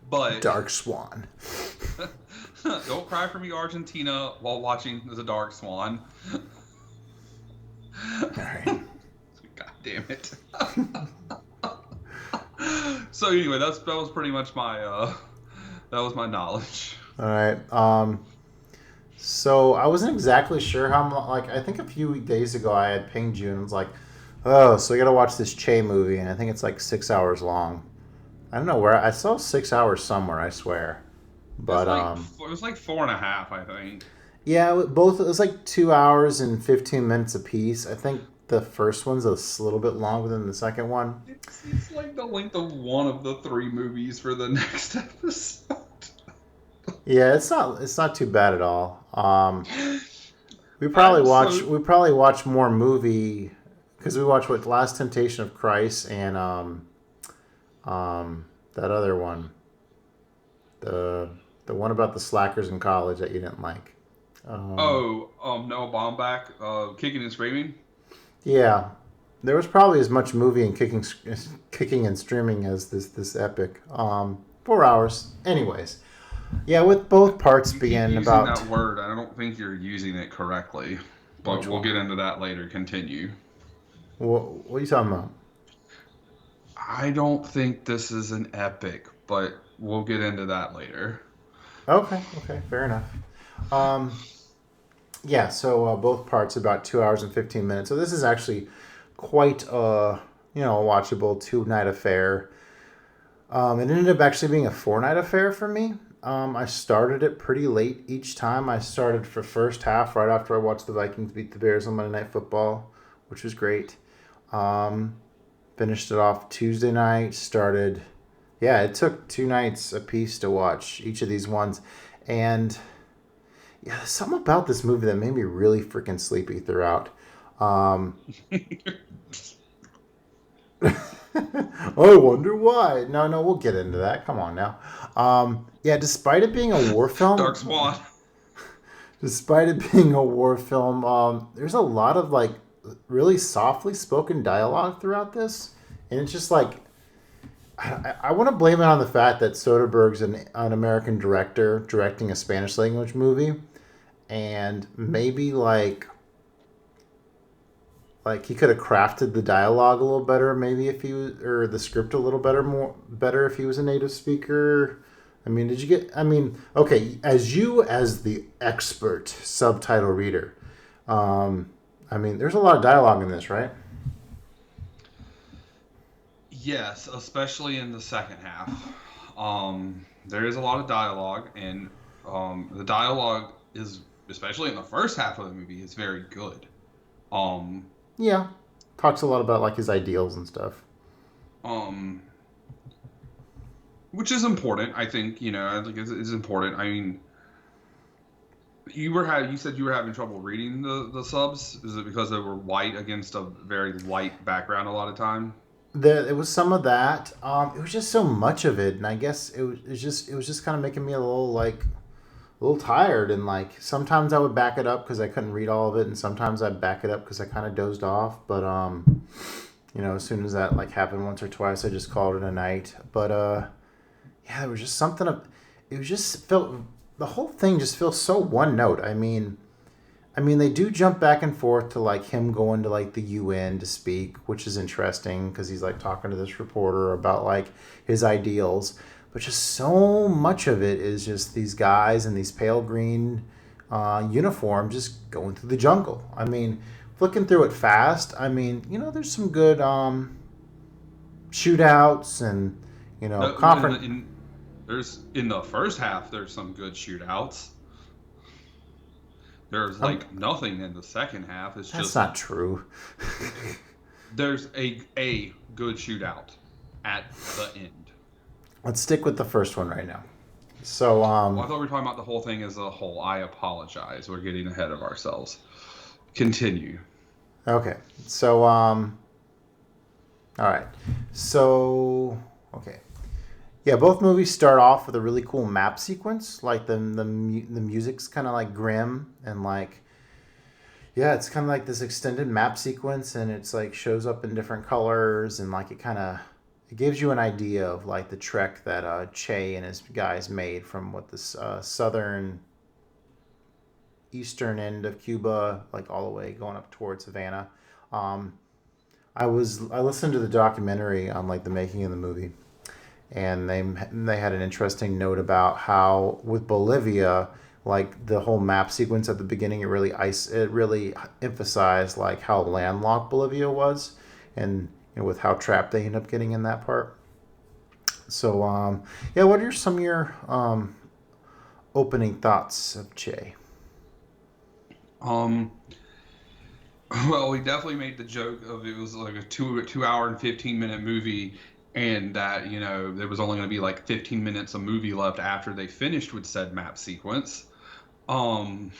but Dark Swan. don't cry for me, Argentina, while watching The Dark Swan. All right. God damn it. So anyway, that was pretty much my that was my knowledge. All right. So I wasn't exactly sure how like I think a few days ago I had pinged you and was like, oh, so we got to watch this Che movie, and I think it's like 6 hours long. I don't know where I saw 6 hours somewhere. I swear, but It was like 4.5, I think. yeah, both it was like 2 hours and 15 minutes apiece. I think the first one's a little bit longer than the second one. It's like the length of one of the three movies for the next episode. Yeah, it's not too bad at all. We So probably watch more movie because we watch what Last Temptation of Christ and that other one, the one about the slackers in college that you didn't like. Um, Noah Baumbach, kicking and screaming. yeah, there was probably as much movie and kicking and streaming as this epic. 4 hours, anyways. Yeah, with both parts You keep being using about that word. I don't think you're using it correctly, but which we'll one? get into that later. Continue. What are you talking about? I don't think this is an epic, but we'll get into that later. Okay, fair enough. Um, yeah, so both parts about 2 hours and 15 minutes. So this is actually quite a watchable 2 night affair. It ended up actually being a 4 night affair for me. I started it pretty late each time. I started for first half right after I watched the Vikings beat the Bears on Monday Night Football, which was great. Um, Finished it off Tuesday night. Started, yeah, it took 2 nights a piece to watch each of these ones, and yeah, there's something about this movie that made me really freaking sleepy throughout. Um, I wonder why. No, we'll get into that. Come on now. Yeah, Dark Swan. despite it being a war film, there's a lot of like really softly spoken dialogue throughout this, and it's just like I want to blame it on the fact that Soderbergh's an American director directing a Spanish language movie, and maybe like he could have crafted the dialogue a little better, maybe if he was, or the script a little better if he was a native speaker. I mean, did you get? I mean, okay, as the expert subtitle reader, I mean, there's a lot of dialogue in this, right? Yes, especially in the second half. There is a lot of dialogue, and the dialogue is, especially in the first half of the movie, is very good. Um, Yeah, talks a lot about like his ideals and stuff. um, which is important, I think. I think it's important. I mean, you said you were having trouble reading the subs. Is it because they were white against a very light background a lot of time? It was some of that. It was just so much of it, and I guess it was just kind of making me a little tired, and like sometimes I would back it up because I couldn't read all of it, and sometimes I'd back it up because I kind of dozed off. But as soon as that like happened once or twice, I just called it a night. But yeah, there was just something of it was just felt the whole thing just feels so one note. I mean, they do jump back and forth to like him going to like the UN to speak, which is interesting because he's like talking to this reporter about like his ideals. But just so much of it is just these guys in these pale green uniforms just going through the jungle. I mean, flicking through it fast. I mean, there's some good shootouts and No, conference. in the first half, there's some good shootouts. There's Um, like nothing in the second half. It's that's just not true. there's a good shootout at the end. Let's stick with the first one right now. So Well, I thought we were talking about the whole thing as a whole. I apologize. We're getting ahead of ourselves. Continue. okay. So all right. So okay. Yeah, both movies start off with a really cool map sequence. Like the music's kind of like grim and like yeah, it's kind of like this extended map sequence, and it's like shows up in different colors, and like it gives you an idea of like the trek that Che and his guys made from what this southern eastern end of Cuba, like all the way going up towards Havana. Um, I listened to the documentary on like the making of the movie, and they had an interesting note about how with Bolivia, like the whole map sequence at the beginning, it really emphasized like how landlocked Bolivia was, and with how trapped they end up getting in that part. So yeah, what are some of your opening thoughts of Che? Um, well, we definitely made the joke of it was like a 2 hour and 15 minute movie, and that there was only going to be like 15 minutes of movie left after they finished with said map sequence. Um,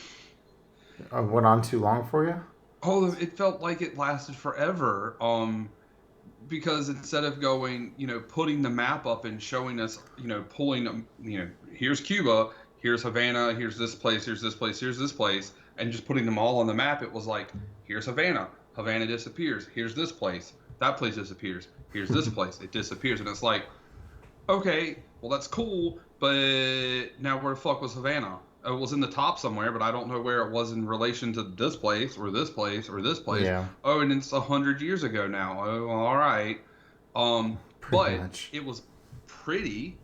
Went on too long for you? oh, it felt like it lasted forever. Because instead of going, putting the map up and showing us, pulling, here's Cuba, here's Havana, here's this place, here's this place, here's this place, and just putting them all on the map, it was like, here's Havana, Havana disappears, here's this place, that place disappears, here's this place, it disappears, and it's like, okay, well that's cool, but now where the fuck was Havana? It was in the top somewhere, but I don't know where it was in relation to this place or this place or this place. Yeah, Oh, and it's 100 years ago now. Oh, all right. pretty But much. it was pretty,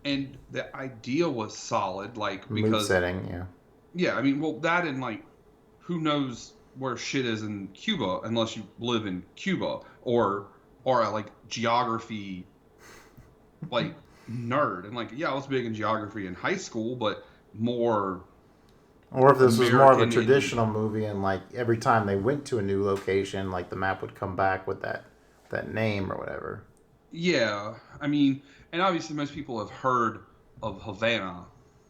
and the idea was solid. Like Mood because setting, yeah. yeah, I mean, well, that and like, who knows where shit is in Cuba unless you live in Cuba or a like geography like nerd. And like, yeah, I was big in geography in high school, but more Or if this was more of a American traditional movie, and like every time they went to a new location, like the map would come back with that name or whatever. yeah, I mean, and obviously most people have heard of Havana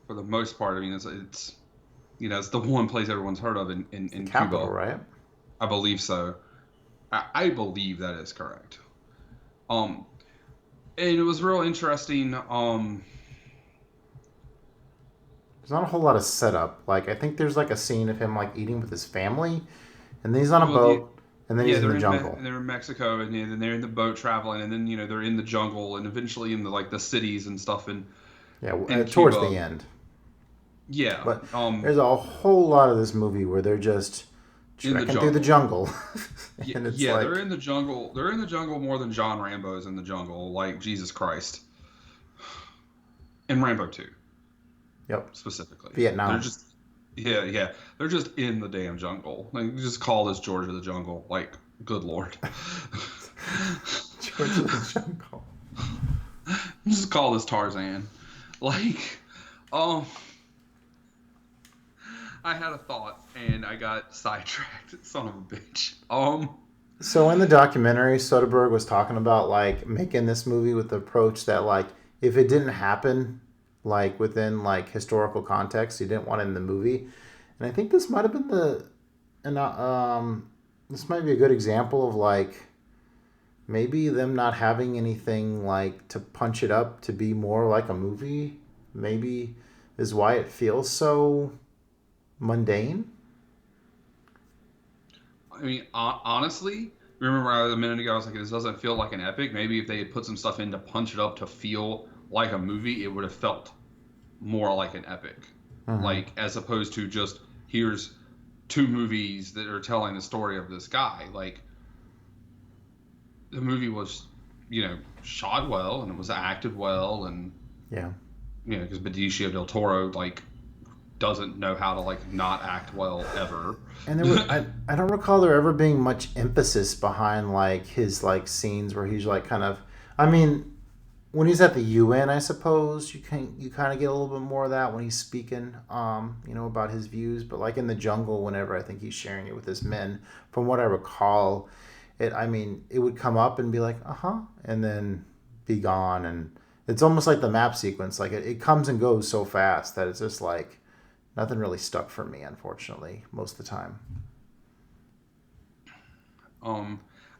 for the most part. I mean, it's the one place everyone's heard of in Capital, Cuba. right? I believe so. I believe that is correct. Um, and it was real interesting. There's not a whole lot of setup. Like I think there's like a scene of him like eating with his family, and then he's on a Well, the, boat, and then yeah, he's in the jungle. they're in Mexico, and then they're in the boat traveling, and then they're in the jungle, and eventually in the like the cities and stuff Yeah, in towards Cuba. the end. Yeah. But there's a whole lot of this movie where they're just In the trekking through the jungle, and it's Yeah, like they're in the jungle. They're in the jungle more than John Rambo's in the jungle. Like Jesus Christ. And Rambo 2 yep, specifically. Vietnam. They're just yeah. They're just in the damn jungle. Like you just call this Georgia the jungle. Like good lord. George of the Jungle. Just call this Tarzan. Like, I had a thought and I got sidetracked. Son of a bitch. So in the documentary, Soderbergh was talking about like making this movie with the approach that like if it didn't happen like within like historical context, he didn't want it in the movie. And I think this might have been this might be a good example of like maybe them not having anything like to punch it up to be more like a movie. Maybe is why it feels so mundane. I mean, honestly, remember a minute ago I was like, this doesn't feel like an epic. Maybe if they had put some stuff in to punch it up to feel like a movie, it would have felt more like an epic. Like, as opposed to just, here's two movies that are telling the story of this guy. Like, the movie was, shot well, and it was acted well, and, Yeah. because Benicio del Toro, like, doesn't know how to, like, not act well ever. And there was, I don't recall there ever being much emphasis behind like his like scenes where he's like kind of, I mean, when he's at the UN, I suppose you kind of get a little bit more of that when he's speaking, about his views. But like in the jungle, whenever I think he's sharing it with his men, from what I recall, it would come up and be like, and then be gone, and it's almost like the map sequence. Like it comes and goes so fast that it's just like nothing really stuck for me, unfortunately, most of the time.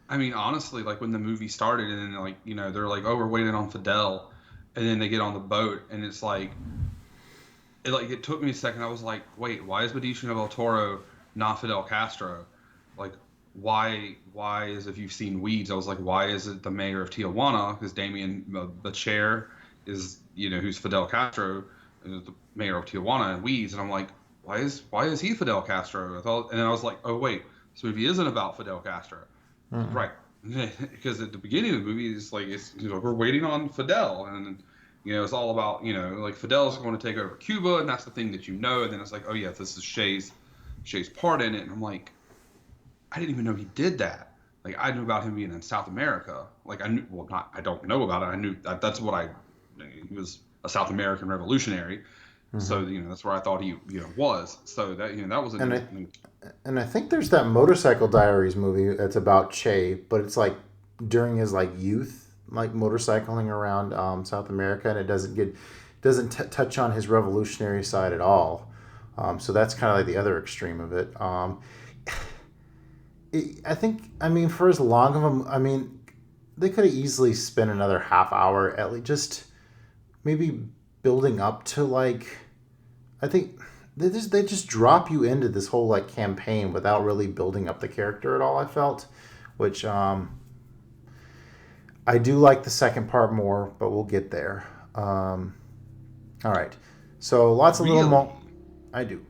I mean, honestly, like when the movie started, and then like they're like, oh, we're waiting on Fidel, and then they get on the boat, and it's like, it took me a second. I was like, wait, why is Benicio del Toro not Fidel Castro? Like, why is, if you've seen Weeds, I was like, why is it the mayor of Tijuana? Because Damien, the chair, is who's Fidel Castro, is the mayor of Tijuana and Weeds, and I'm like, why is he Fidel Castro? And then I was like, oh wait, this movie isn't about Fidel Castro. Right, because at the beginning of the movie, it's like we're waiting on Fidel, and it's all about like Fidel's going to take over Cuba, and that's the thing that and then it's like, oh yeah, this is Shay's part in it, and I'm like, I didn't even know he did that. Like I knew about him being in South America. Like I don't know about it. I knew that's what he was a South American revolutionary. So that's where I thought he was. So that was and I think there's that Motorcycle Diaries movie that's about Che, but it's like during his like youth, like motorcycling around South America, and it doesn't touch on his revolutionary side at all. So that's kind of like the other extreme of it. I mean, for as long of I mean, they could have easily spent another half hour at least just maybe building up to like, I think they just drop you into this whole like campaign without really building up the character at all. I felt, which I do like the second part more, but we'll get there. All right, so lots of little I do.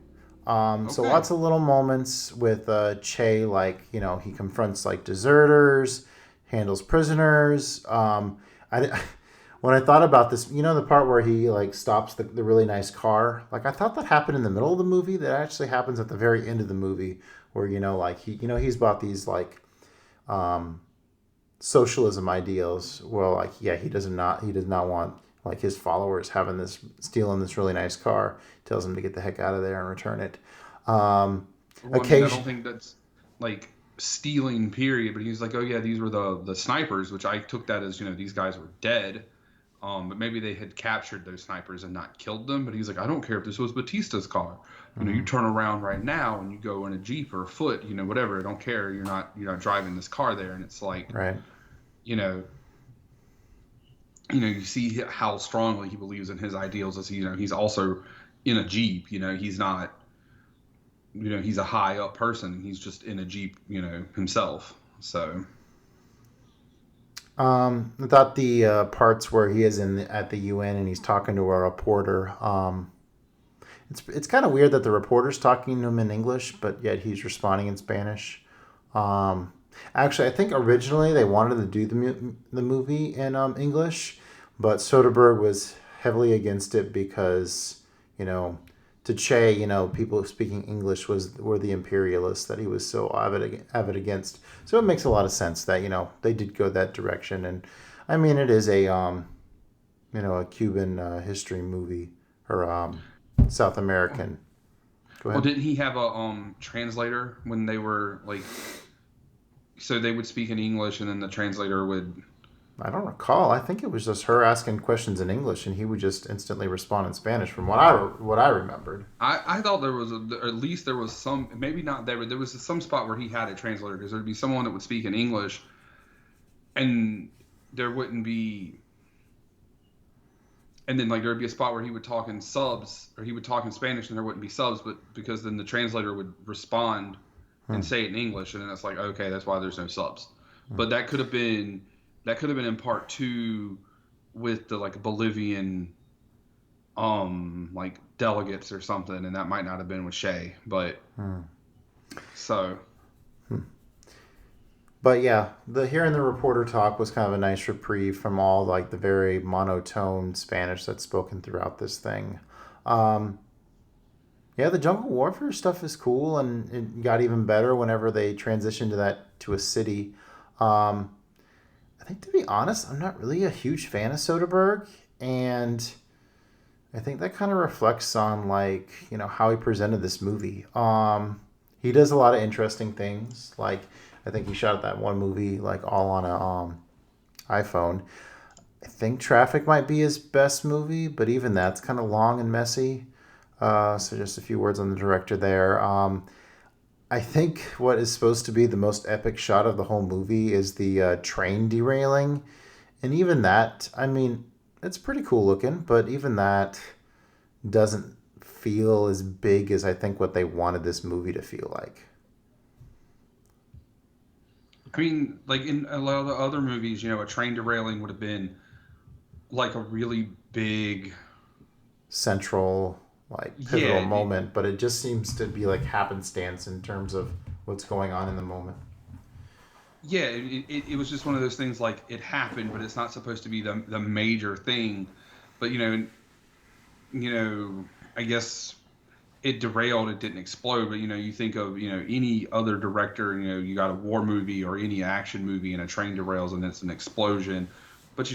So lots of little moments with Che, like he confronts like deserters, handles prisoners. When I thought about this, the part where he like stops the really nice car, like I thought that happened in the middle of the movie. That actually happens at the very end of the movie, where like he's about these like socialism ideals. Well, like he does not want like his followers stealing this really nice car. Tells them to get the heck out of there and return it. I don't think that's like stealing, period. But he's like, oh yeah, these were the snipers, which I took that as these guys were dead. But maybe they had captured those snipers and not killed them. But he's like, I don't care if this was Batista's car. You turn around right now and you go in a Jeep or a foot, whatever. I don't care. You're not driving this car there. And it's like, right. You see how strongly he believes in his ideals. As he's also in a Jeep. He's not. He's a high up person. He's just in a Jeep. Himself. So. I thought the parts where he is at the UN and he's talking to a reporter. It's kind of weird that the reporter's talking to him in English, but yet he's responding in Spanish. Actually, I think originally they wanted to do the movie in English, but Soderbergh was heavily against it because to Che, people speaking English were the imperialists that he was so avid against. So it makes a lot of sense that they did go that direction, and I mean it is a a Cuban history movie or South American. Go ahead. Well, didn't he have a translator when they were like? So they would speak in English, and then the translator would. I don't recall. I think it was just her asking questions in English, and he would just instantly respond in Spanish. From what I remembered, I thought there was at least there was some, maybe not there, but there was some spot where he had a translator, because there'd be someone that would speak in English, and there wouldn't be, and then like there'd be a spot where he would talk in subs, or he would talk in Spanish, and there wouldn't be subs, but because then the translator would respond and say it in English, and then it's like, okay, that's why there's no subs. But that could have been in part 2 with the like Bolivian like delegates or something, and that might not have been with Shay, but so. But yeah, hearing the reporter talk was kind of a nice reprieve from all like the very monotone Spanish that's spoken throughout this thing. Yeah, the jungle warfare stuff is cool, and it got even better whenever they transitioned to a city. I think, to be honest, I'm not really a huge fan of Soderbergh, and I think that kind of reflects on like how he presented this movie. He does a lot of interesting things. Like I think he shot that one movie like all on a iPhone. I think Traffic might be his best movie, but even that's kind of long and messy. So just a few words on the director there. I think what is supposed to be the most epic shot of the whole movie is the train derailing. And even that, I mean, it's pretty cool looking, but even that doesn't feel as big as I think what they wanted this movie to feel like. I mean, like in a lot of the other movies, a train derailing would have been like a really big, Central, like pivotal yeah, moment, but it just seems to be like happenstance in terms of what's going on in the moment. yeah. It was just one of those things like it happened, but it's not supposed to be the major thing. But I guess it derailed. It didn't explode. But you think of any other director. You got a war movie or any action movie, and a train derails, and it's an explosion. But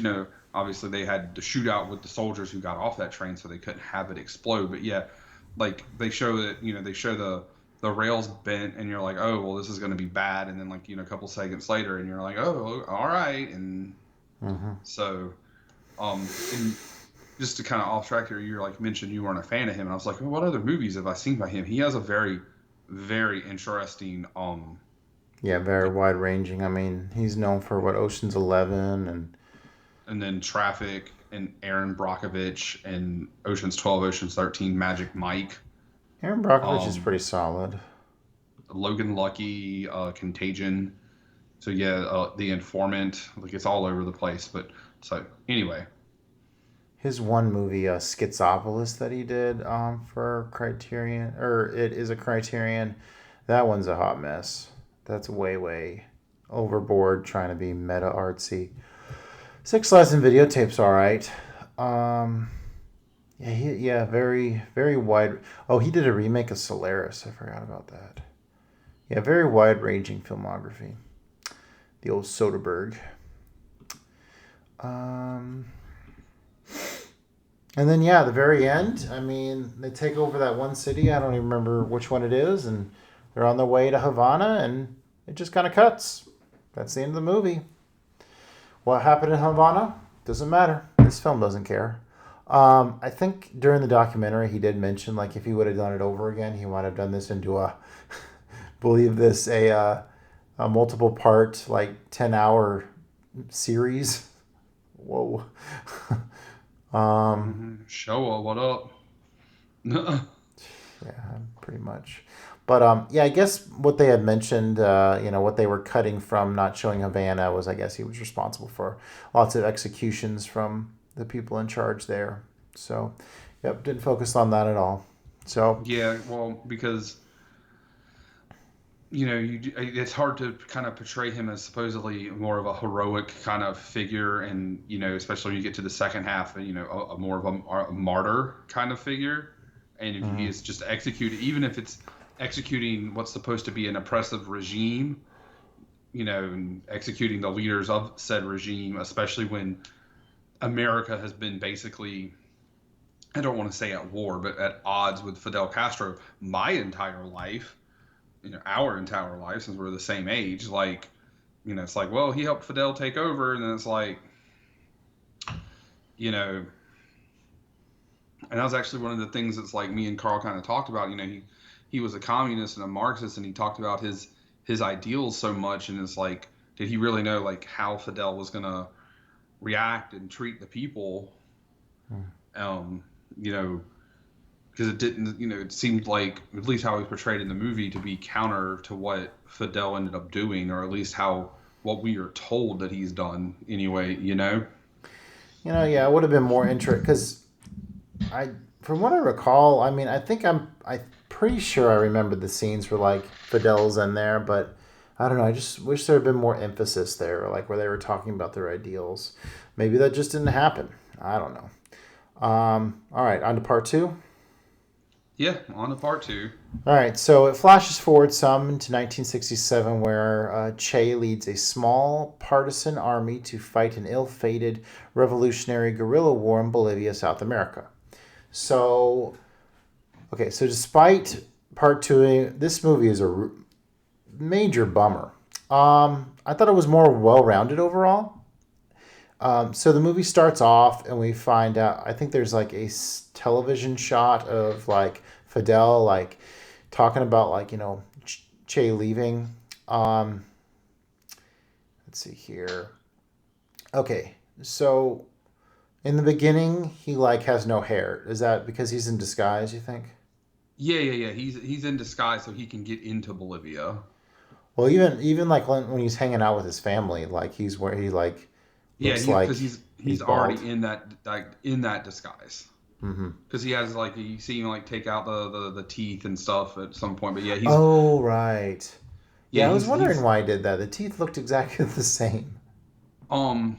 obviously they had the shootout with the soldiers who got off that train, so they couldn't have it explode. But yeah, like they show that they show the rails bent, and you're like, oh well, this is going to be bad. And then like a couple seconds later, and you're like, oh, all right. And so and just to kind of off track here, you're like mentioned you weren't a fan of him, and I was like, well, what other movies have I seen by him? He has a very, very interesting Yeah, very wide ranging. I mean, he's known for Ocean's 11 and then Traffic and Aaron Brockovich and Ocean's 12, Ocean's 13, Magic Mike. Aaron Brockovich is pretty solid. Logan Lucky, Contagion. So yeah, The Informant. Like it's all over the place. But so anyway. His one movie, Schizopolis, that he did for Criterion, or it is a Criterion, that one's a hot mess. That's way, way overboard, trying to be meta artsy. Six Lives and Videotape's all right. Yeah, very, very wide. Oh, he did a remake of Solaris. I forgot about that. Yeah, very wide-ranging filmography. The old Soderbergh. And then, yeah, the very end, I mean, they take over that one city. I don't even remember which one it is. And they're on their way to Havana, and it just kind of cuts. That's the end of the movie. What happened in Havana? Doesn't matter. This film doesn't care. I think during the documentary, he did mention, like, if he would have done it over again, he might have done this into a multiple part, like, 10-hour series. Whoa. Showa, what up? Yeah, pretty much. But yeah, I guess what they had mentioned, what they were cutting from not showing Havana was, I guess he was responsible for lots of executions from the people in charge there. So, yep, didn't focus on that at all. So yeah, well, because it's hard to kind of portray him as supposedly more of a heroic kind of figure, and especially when you get to the second half, a more of a martyr kind of figure, and if he is just executed, even if it's executing what's supposed to be an oppressive regime, and executing the leaders of said regime, especially when America has been basically, I don't want to say at war, but at odds with Fidel Castro my entire life. Our entire life, since we're the same age, like, it's like, well, he helped Fidel take over, and then it's like, and that was actually one of the things that's like me and Carl kind of talked about. He was a communist and a Marxist, and he talked about his ideals so much, and it's like, did he really know like how Fidel was gonna react and treat the people? Because it didn't, it seemed like, at least how he was portrayed in the movie, to be counter to what Fidel ended up doing, or at least what we are told that he's done anyway, yeah, it would have been more interesting, because from what I recall, I mean, I'm pretty sure I remember the scenes where like Fidel's in there, but I don't know, I just wish there had been more emphasis there, like where they were talking about their ideals. Maybe that just didn't happen. I don't know. All right, on to part 2. Yeah, on to part 2. All right, so it flashes forward some into 1967, where Che leads a small partisan army to fight an ill-fated revolutionary guerrilla war in Bolivia, South America. So despite part 2, this movie is a major bummer. I thought it was more well-rounded overall. So the movie starts off, and we find out. I think there's like a television shot of like Fidel, like talking about like Che leaving. Um, let's see here. Okay, so in the beginning, he like has no hair. Is that because he's in disguise? You think? Yeah. He's in disguise so he can get into Bolivia. Well, even like when he's hanging out with his family, like he's where he like Yeah, looks like because he's bald. already in that disguise. Mm-hmm. Because he has like you see him like take out the teeth and stuff at some point. But yeah, he's Oh, right. yeah Yeah, I was wondering he's why he did that. The teeth looked exactly the same. um.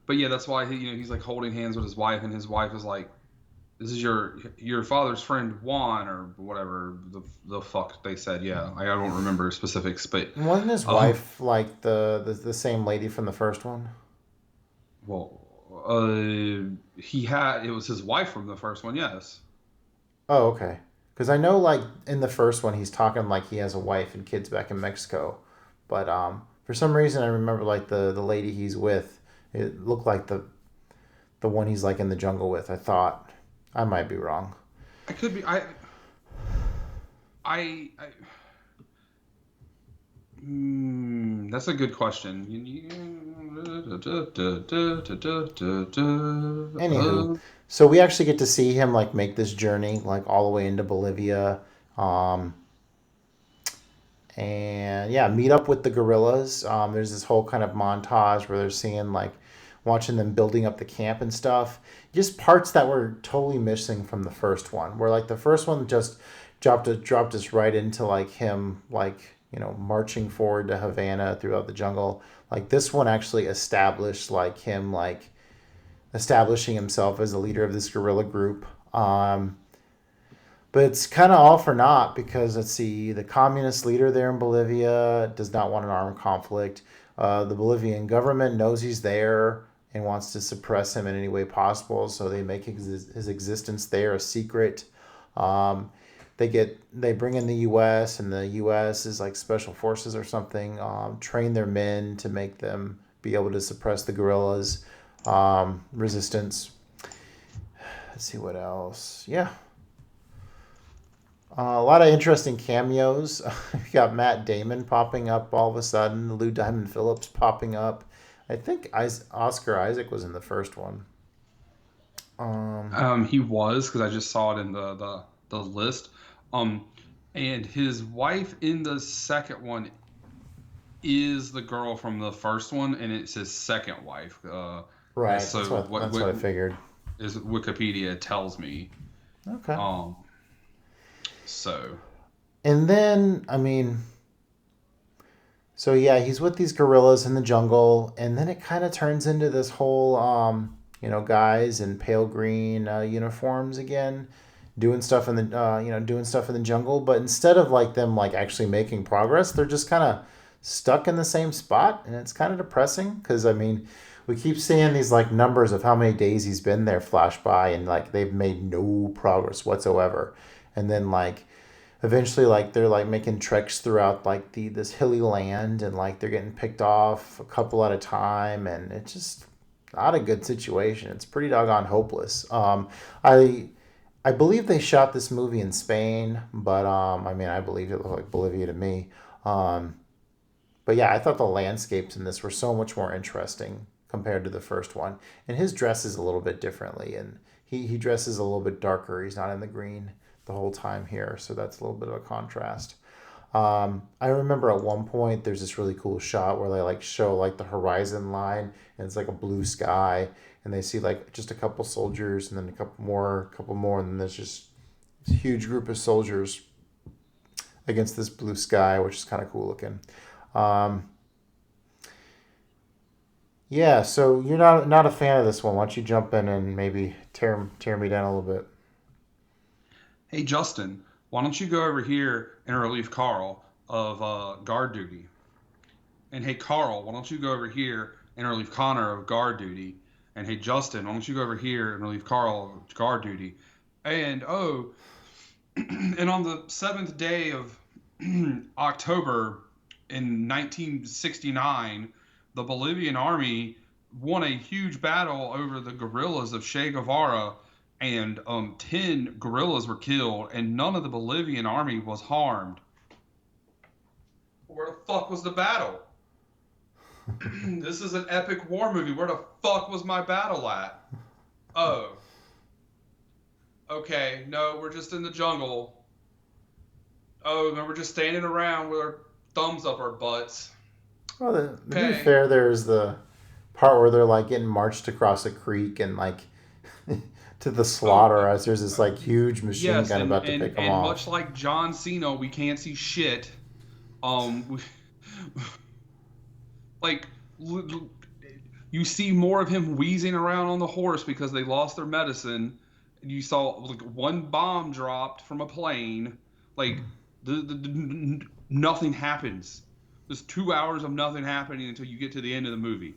But yeah, that's why he's like holding hands with his wife, and his wife is like, "This is your father's friend Juan or whatever the fuck they said." Yeah, I don't remember specifics, but Wasn't his um, wife like the same lady from the first one? well, it was his wife from the first one. Yes. Oh, okay. Because I know like in the first one he's talking like he has a wife and kids back in Mexico, but for some reason I remember like the lady he's with. It looked like the one he's like in the jungle with. I thought I might be wrong. I could be. I that's a good question. Anywho, so we actually get to see him like make this journey like all the way into Bolivia, um, and yeah, meet up with the gorillas. There's this whole kind of montage where they're seeing like watching them building up the camp and stuff. Just parts that were totally missing from the first one. Where like the first one just dropped us right into like him like marching forward to Havana throughout the jungle. Like this one actually established like him like establishing himself as the leader of this guerrilla group. But it's kind of all for naught because let's see, the communist leader there in Bolivia does not want an armed conflict. The Bolivian government knows he's there and wants to suppress him in any way possible, so they make his existence there a secret. Um, they bring in the U.S. and the U.S. is like special forces or something, train their men to make them be able to suppress the guerrillas' resistance. Let's see what else. Yeah. A lot of interesting cameos. We got Matt Damon popping up all of a sudden. Lou Diamond Phillips popping up. I think Oscar Isaac was in the first one. He was because I just saw it in the list. And his wife in the second one is the girl from the first one, and it's his second wife. Right. So That's what I figured. Is Wikipedia tells me. Okay. So. And then so yeah, he's with these gorillas in the jungle, and then it kind of turns into this whole guys in pale green uniforms again, doing stuff in the jungle. But instead of like them like actually making progress, they're just kind of stuck in the same spot, and it's kind of depressing because we keep seeing these like numbers of how many days he's been there flash by, and like they've made no progress whatsoever. And then like eventually like they're like making treks throughout like this hilly land, and like they're getting picked off a couple at a time, and it's just not a good situation. It's pretty doggone hopeless. I believe they shot this movie in Spain, but I believe it looked like Bolivia to me. But yeah, I thought the landscapes in this were so much more interesting compared to the first one. And his dress is a little bit differently, and he dresses a little bit darker. He's not in the green the whole time here, so that's a little bit of a contrast. I remember at one point there's this really cool shot where they like show like the horizon line, and it's like a blue sky, and they see like just a couple soldiers, and then a couple more, and then there's just this huge group of soldiers against this blue sky, which is kind of cool looking. Yeah, so you're not a fan of this one. Why don't you jump in and maybe tear me down a little bit? Hey, Justin, why don't you go over here and relieve Carl of guard duty? And hey, Carl, why don't you go over here and relieve Connor of guard duty? And hey, Justin, why don't you go over here and relieve Carl of guard duty? And and on the 7th day of October in 1969, the Bolivian army won a huge battle over the guerrillas of Che Guevara, and 10 guerrillas were killed, and none of the Bolivian army was harmed. Where the fuck was the battle? This is an epic war movie. Where the fuck was my battle at? Oh. Okay, no, we're just in the jungle. Oh, no, we're just standing around with our thumbs up our butts. Well, to be fair, there's the part where they're like getting marched across a creek and like to the slaughter as there's this like huge machine gun about to pick them off. And much like John Cena, we can't see shit. Like you see more of him wheezing around on the horse because they lost their medicine. You saw like one bomb dropped from a plane. Like nothing happens. There's 2 hours of nothing happening until you get to the end of the movie.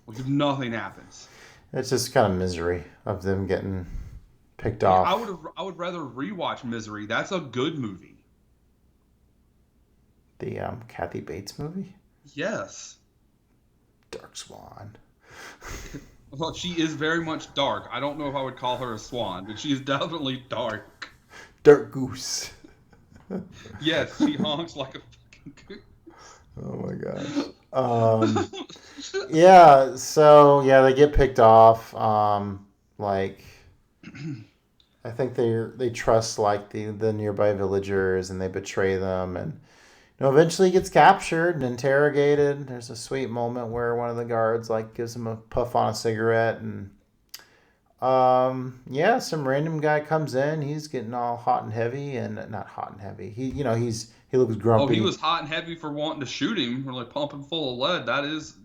Like nothing happens. It's just kind of misery of them getting picked off. I would rather rewatch Misery. That's a good movie. The Kathy Bates movie? Yes. Dark Swan. Well, she is very much dark. I don't know if I would call her a swan, but she is definitely dark. Dark goose. Yes, she honks like a fucking goose. Oh my gosh. Yeah, so yeah, they get picked off. Like I think they trust like the nearby villagers and they betray them, and eventually he gets captured and interrogated. There's a sweet moment where one of the guards like gives him a puff on a cigarette, and yeah, some random guy comes in. He's getting all hot and heavy, and not hot and heavy. He looks grumpy. Oh, he was hot and heavy for wanting to shoot him, or like pump him full of lead. That is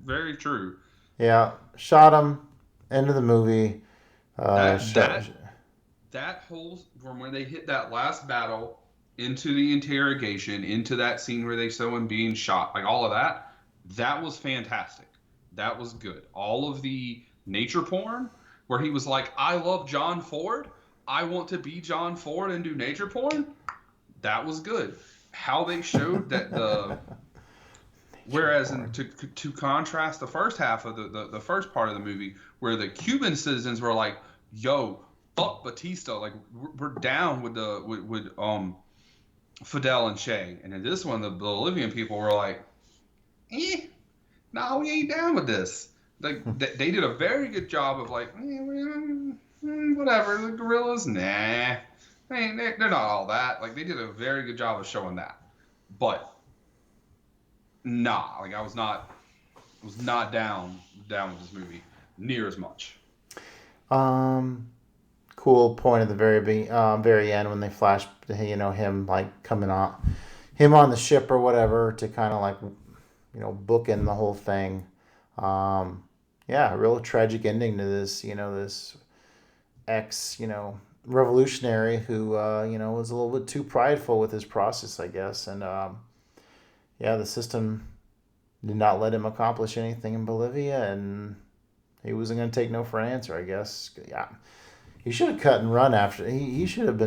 very true. Yeah, shot him. End of the movie. That whole from when they hit that last battle into the interrogation, into that scene where they saw him being shot, like all of that was fantastic. That was good. All of the nature porn where he was like, I love John Ford. I want to be John Ford and do nature porn. That was good. How they showed that whereas to contrast the first half of the first part of the movie where the Cuban citizens were like, yo, fuck Batista, like we're down with Fidel and Che, and in this one the Bolivian people were like, no, we ain't down with this. Like they did a very good job of like, whatever, the guerrillas, nah. They're not all that. Like they did a very good job of showing that, but like I was not down with this movie near as much. Cool point at the very end when they flash, him like coming on, him on the ship or whatever to kind of like, bookend the whole thing. Yeah, a real tragic ending to this, this ex, revolutionary who was a little bit too prideful with his process, I guess, and yeah, the system did not let him accomplish anything in Bolivia, and he wasn't going to take no for an answer, I guess. Yeah, he should have cut and run after. He should have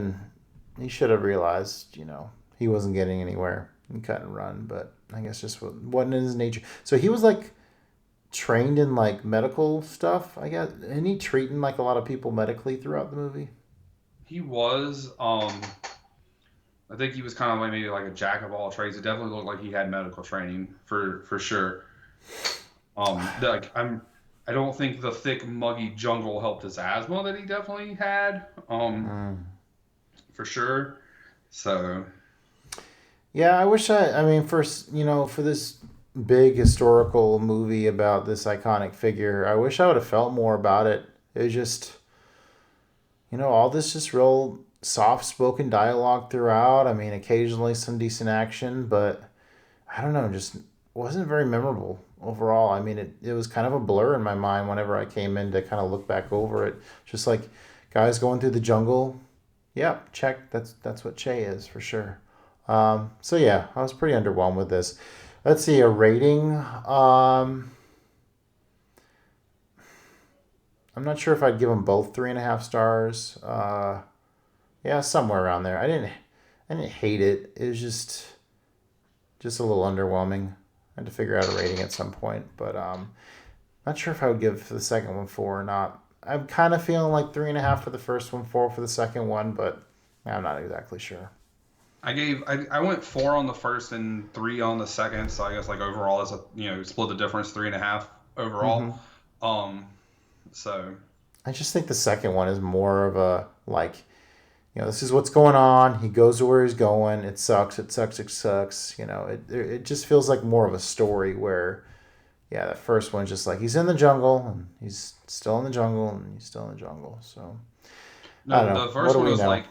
realized, he wasn't getting anywhere and cut and run, but I guess just wasn't in his nature. So he was like trained in like medical stuff, I guess. Isn't he treating like a lot of people medically throughout the movie? He was. I think he was kind of like maybe like a jack of all trades. It definitely looked like he had medical training for sure. I don't think the thick, muggy jungle helped his asthma that he definitely had. For sure. So. Yeah, I wish for this big historical movie about this iconic figure, I wish I would have felt more about it. It was just, all this just real soft-spoken dialogue throughout. I mean, occasionally some decent action, but I don't know, just wasn't very memorable overall. I mean, it was kind of a blur in my mind whenever I came in to kind of look back over it. Just like guys going through the jungle. Yep, check. That's what Che is for sure. So yeah, I was pretty underwhelmed with this. Let's see, a rating. I'm not sure if I'd give them both 3.5 stars. Yeah, somewhere around there. I didn't hate it. It was just a little underwhelming. I had to figure out a rating at some point, but Not sure if I would give the second one 4 or not. I'm kind of feeling like 3.5 for the first one, 4 for the second one, but I'm not exactly sure. I went 4 on the first and 3 on the second, so I guess like overall is split the difference 3.5 overall. So I just think the second one is more of a like, this is what's going on. He goes to where he's going. It sucks. It sucks. It sucks. It just feels like more of a story where, yeah, that first one's just like he's in the jungle and he's still in the jungle and he's still in the jungle. So I don't know. The first one was know?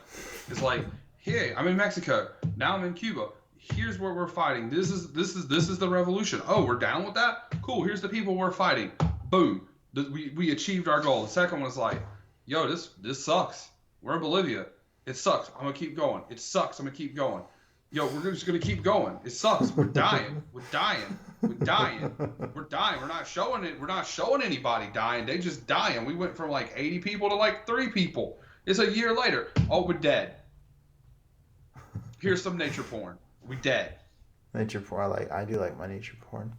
it's like, hey, I'm in Mexico. Now I'm in Cuba. Here's where we're fighting. This is the revolution. Oh, we're down with that? Cool. Here's the people we're fighting. Boom. We achieved our goal. The second one was like, yo, this sucks. We're in Bolivia. It sucks. I'm gonna keep going. It sucks. I'm gonna keep going. Yo, we're just gonna keep going. It sucks. We're dying. We're dying. We're dying. We're dying. We're not showing it. We're not showing anybody dying. They just dying. We went from like 80 people to like 3 people. It's a year later. Oh, we're dead. Here's some nature porn. We dead. Nature porn. I do like my nature porn.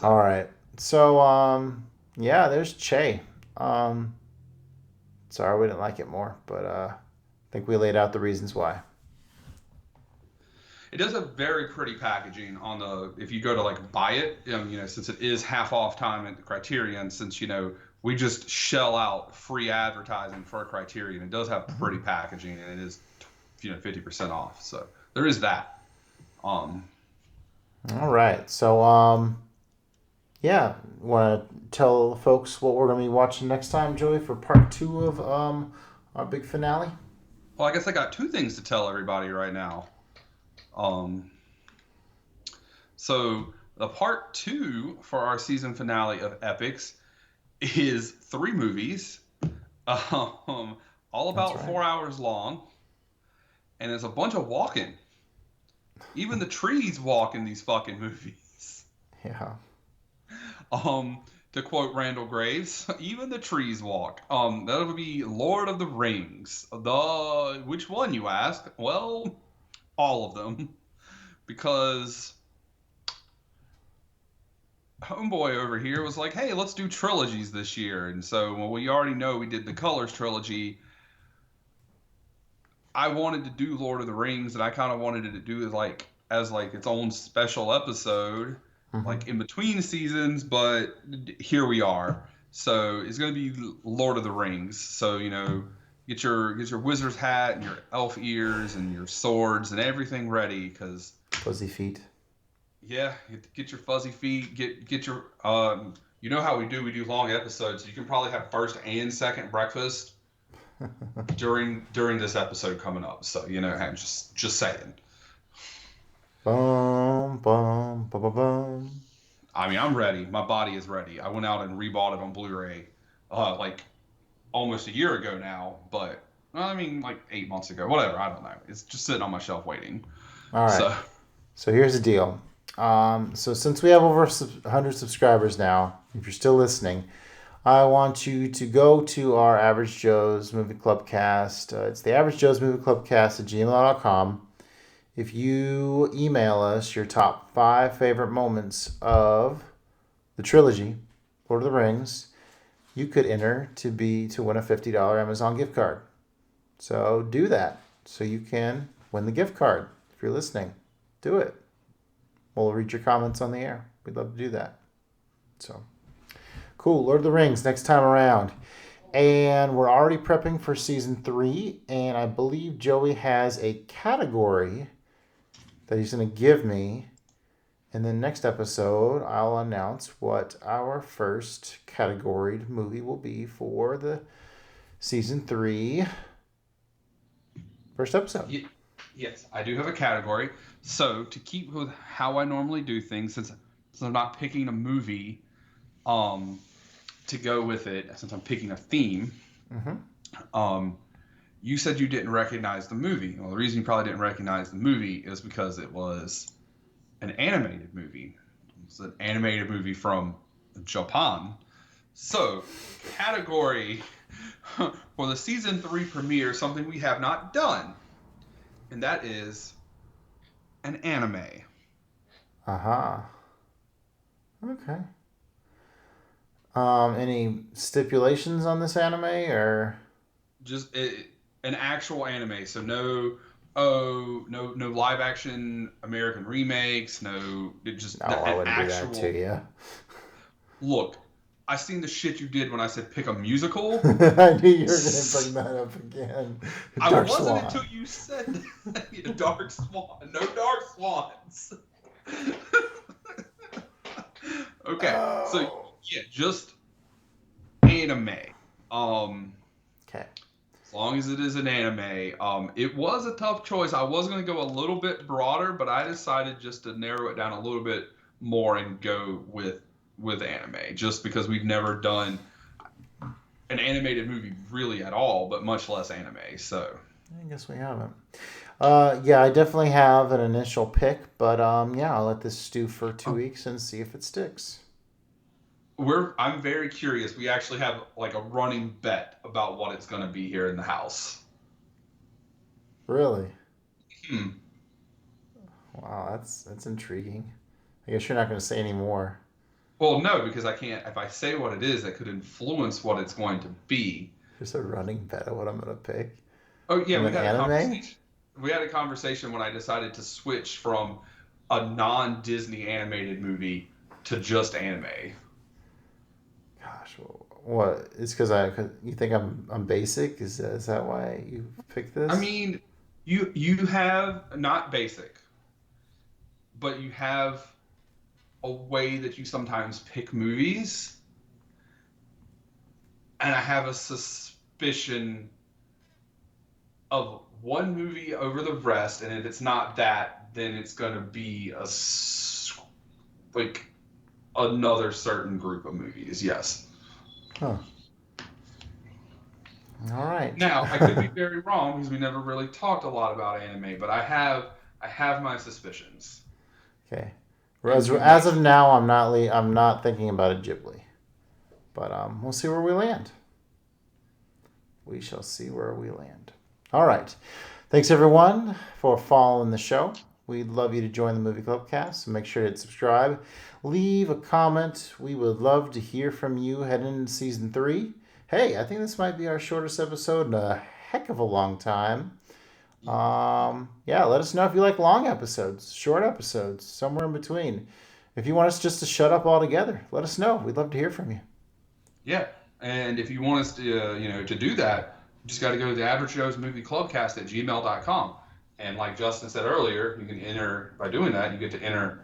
All right. So yeah, there's Che. Sorry we didn't like it more, but I think we laid out the reasons why. It does have very pretty packaging on if you go to like buy it, since it is half off time at the Criterion, since we just shell out free advertising for a Criterion. It does have pretty packaging, and it is 50% off. So there is that. All right. So yeah, want to tell folks what we're going to be watching next time, Joey, for part 2 of our big finale? Well, I guess I got 2 things to tell everybody right now. So the part 2 for our season finale of Epics is 3 movies, all about 4 hours long, and there's a bunch of walking. Even the trees walk in these fucking movies. Yeah. To quote Randall Graves, even the trees walk. That would be Lord of the Rings. Which one, you ask? Well, all of them, because homeboy over here was like, hey, let's do trilogies this year. And so we already know we did the Colors trilogy. I wanted to do Lord of the Rings, and I kind of wanted it to do as its own special episode, like in between seasons, but here we are. So it's going to be Lord of the Rings. So, get your wizard's hat and your elf ears and your swords and everything ready, because fuzzy feet. Yeah, get your fuzzy feet. Get your you know how we do long episodes. So you can probably have first and second breakfast during this episode coming up. So just saying. Bum bum bum bum bum. I mean, I'm ready. My body is ready. I went out and rebought it on Blu-ray, like almost a year ago now, but I mean, like 8 months ago, whatever. I don't know. It's just sitting on my shelf waiting. All right. So here's the deal. So since we have over 100 subscribers now, if you're still listening, I want you to go to our Average Joe's Movie Club cast. It's the Average Joe's Movie Club cast at gmail.com. If you email us your top 5 favorite moments of the trilogy, Lord of the Rings, you could enter to win a $50 Amazon gift card. So do that so you can win the gift card. If you're listening, do it. We'll read your comments on the air. We'd love to do that. So cool. Lord of the Rings next time around. And we're already prepping for season 3. And I believe Joey has a category that he's going to give me. And then next episode, I'll announce what our first categoried movie will be for the season 3 first episode. Yes, I do have a category. So to keep with how I normally do things, since I'm not picking a movie to go with it, since I'm picking a theme, you said you didn't recognize the movie. Well, the reason you probably didn't recognize the movie is because it was an animated movie. It's an animated movie from Japan. So, category for the season 3 premiere, something we have not done, and that is an anime. Aha. Okay. Any stipulations on this anime, or Just an actual anime, so no live action American remakes, no I an wouldn't actual. do that to you. Look, I seen the shit you did when I said pick a musical. I knew you were going to bring that up again. I Dark wasn't Swan. until you said that. Dark Swan. No Dark Swans. Okay, so yeah, just anime. Okay. As long as it is an anime. It was a tough choice. I was going to go a little bit broader, but I decided just to narrow it down a little bit more and go with anime, just because we've never done an animated movie really at all, but much less anime. So I guess we haven't. Yeah, I definitely have an initial pick, but yeah, I'll let this stew for 2 weeks and see if it sticks. I'm very curious. We actually have like a running bet about what it's going to be here in the house. Really? Wow, that's intriguing. I guess you're not going to say any more. Well, no, because I can't. If I say what it is, that could influence what it's going to be. There's a running bet of what I'm going to pick. Oh yeah, From an anime? We had a conversation when I decided to switch from a non-Disney animated movie to just anime. Gosh, what? It's because you think I'm basic? Is that why you picked this? I mean, you have not basic, but you have a way that you sometimes pick movies, and I have a suspicion of one movie over the rest, and if it's not that, then it's going to be like another certain group of movies. Yes. Huh. All right. Now, I could be very wrong because we never really talked a lot about anime, but I have my suspicions. Okay. As of now, I'm not thinking about a Ghibli, but we'll see where we land. We shall see where we land. All right. Thanks everyone for following the show. We'd love you to join the Movie Club cast, so make sure to subscribe. Leave a comment. We would love to hear from you heading into season 3. Hey, I think this might be our shortest episode in a heck of a long time. Yeah, let us know if you like long episodes, short episodes, somewhere in between. If you want us just to shut up altogether, let us know. We'd love to hear from you. Yeah, and if you want us to, to do that, you just got to go to the Average Joe's Movie Clubcast at gmail.com. And like Justin said earlier, you can enter, by doing that, you get to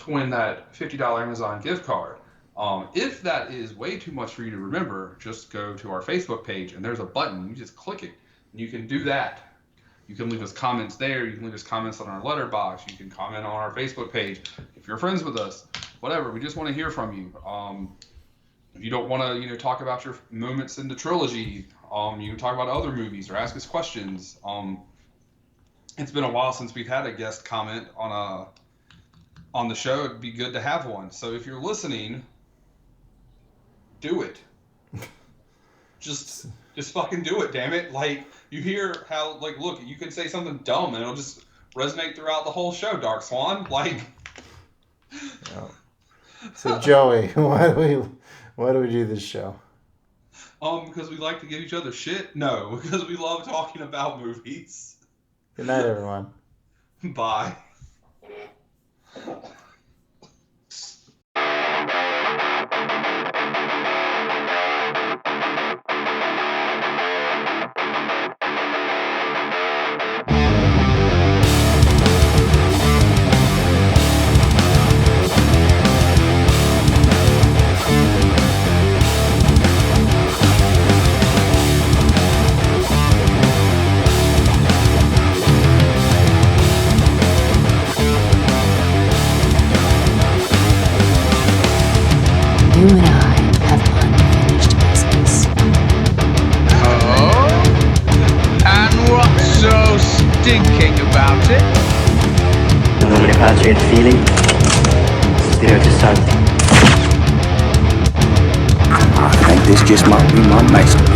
win that $50 Amazon gift card. If that is way too much for you to remember, just go to our Facebook page and there's a button. You just click it and you can do that. You can leave us comments there. You can leave us comments on our letterbox. You can comment on our Facebook page. If you're friends with us, whatever, we just want to hear from you. If you don't want to, talk about your moments in the trilogy, you can talk about other movies or ask us questions. It's been a while since we've had a guest comment on the show. It'd be good to have one. So if you're listening, do it. Just fucking do it, damn it. Like, you hear how, like, look, you can say something dumb and it'll just resonate throughout the whole show, Dark Swan. Like. Yeah. So Joey, why do we do this show? Because we like to give each other shit? No, because we love talking about movies. Good night, everyone. Bye. You and I have unfinished business. Oh? And what's so stinking about it? The moment of heart-rate feeling, spirit is something. I think this just might be my masterpiece.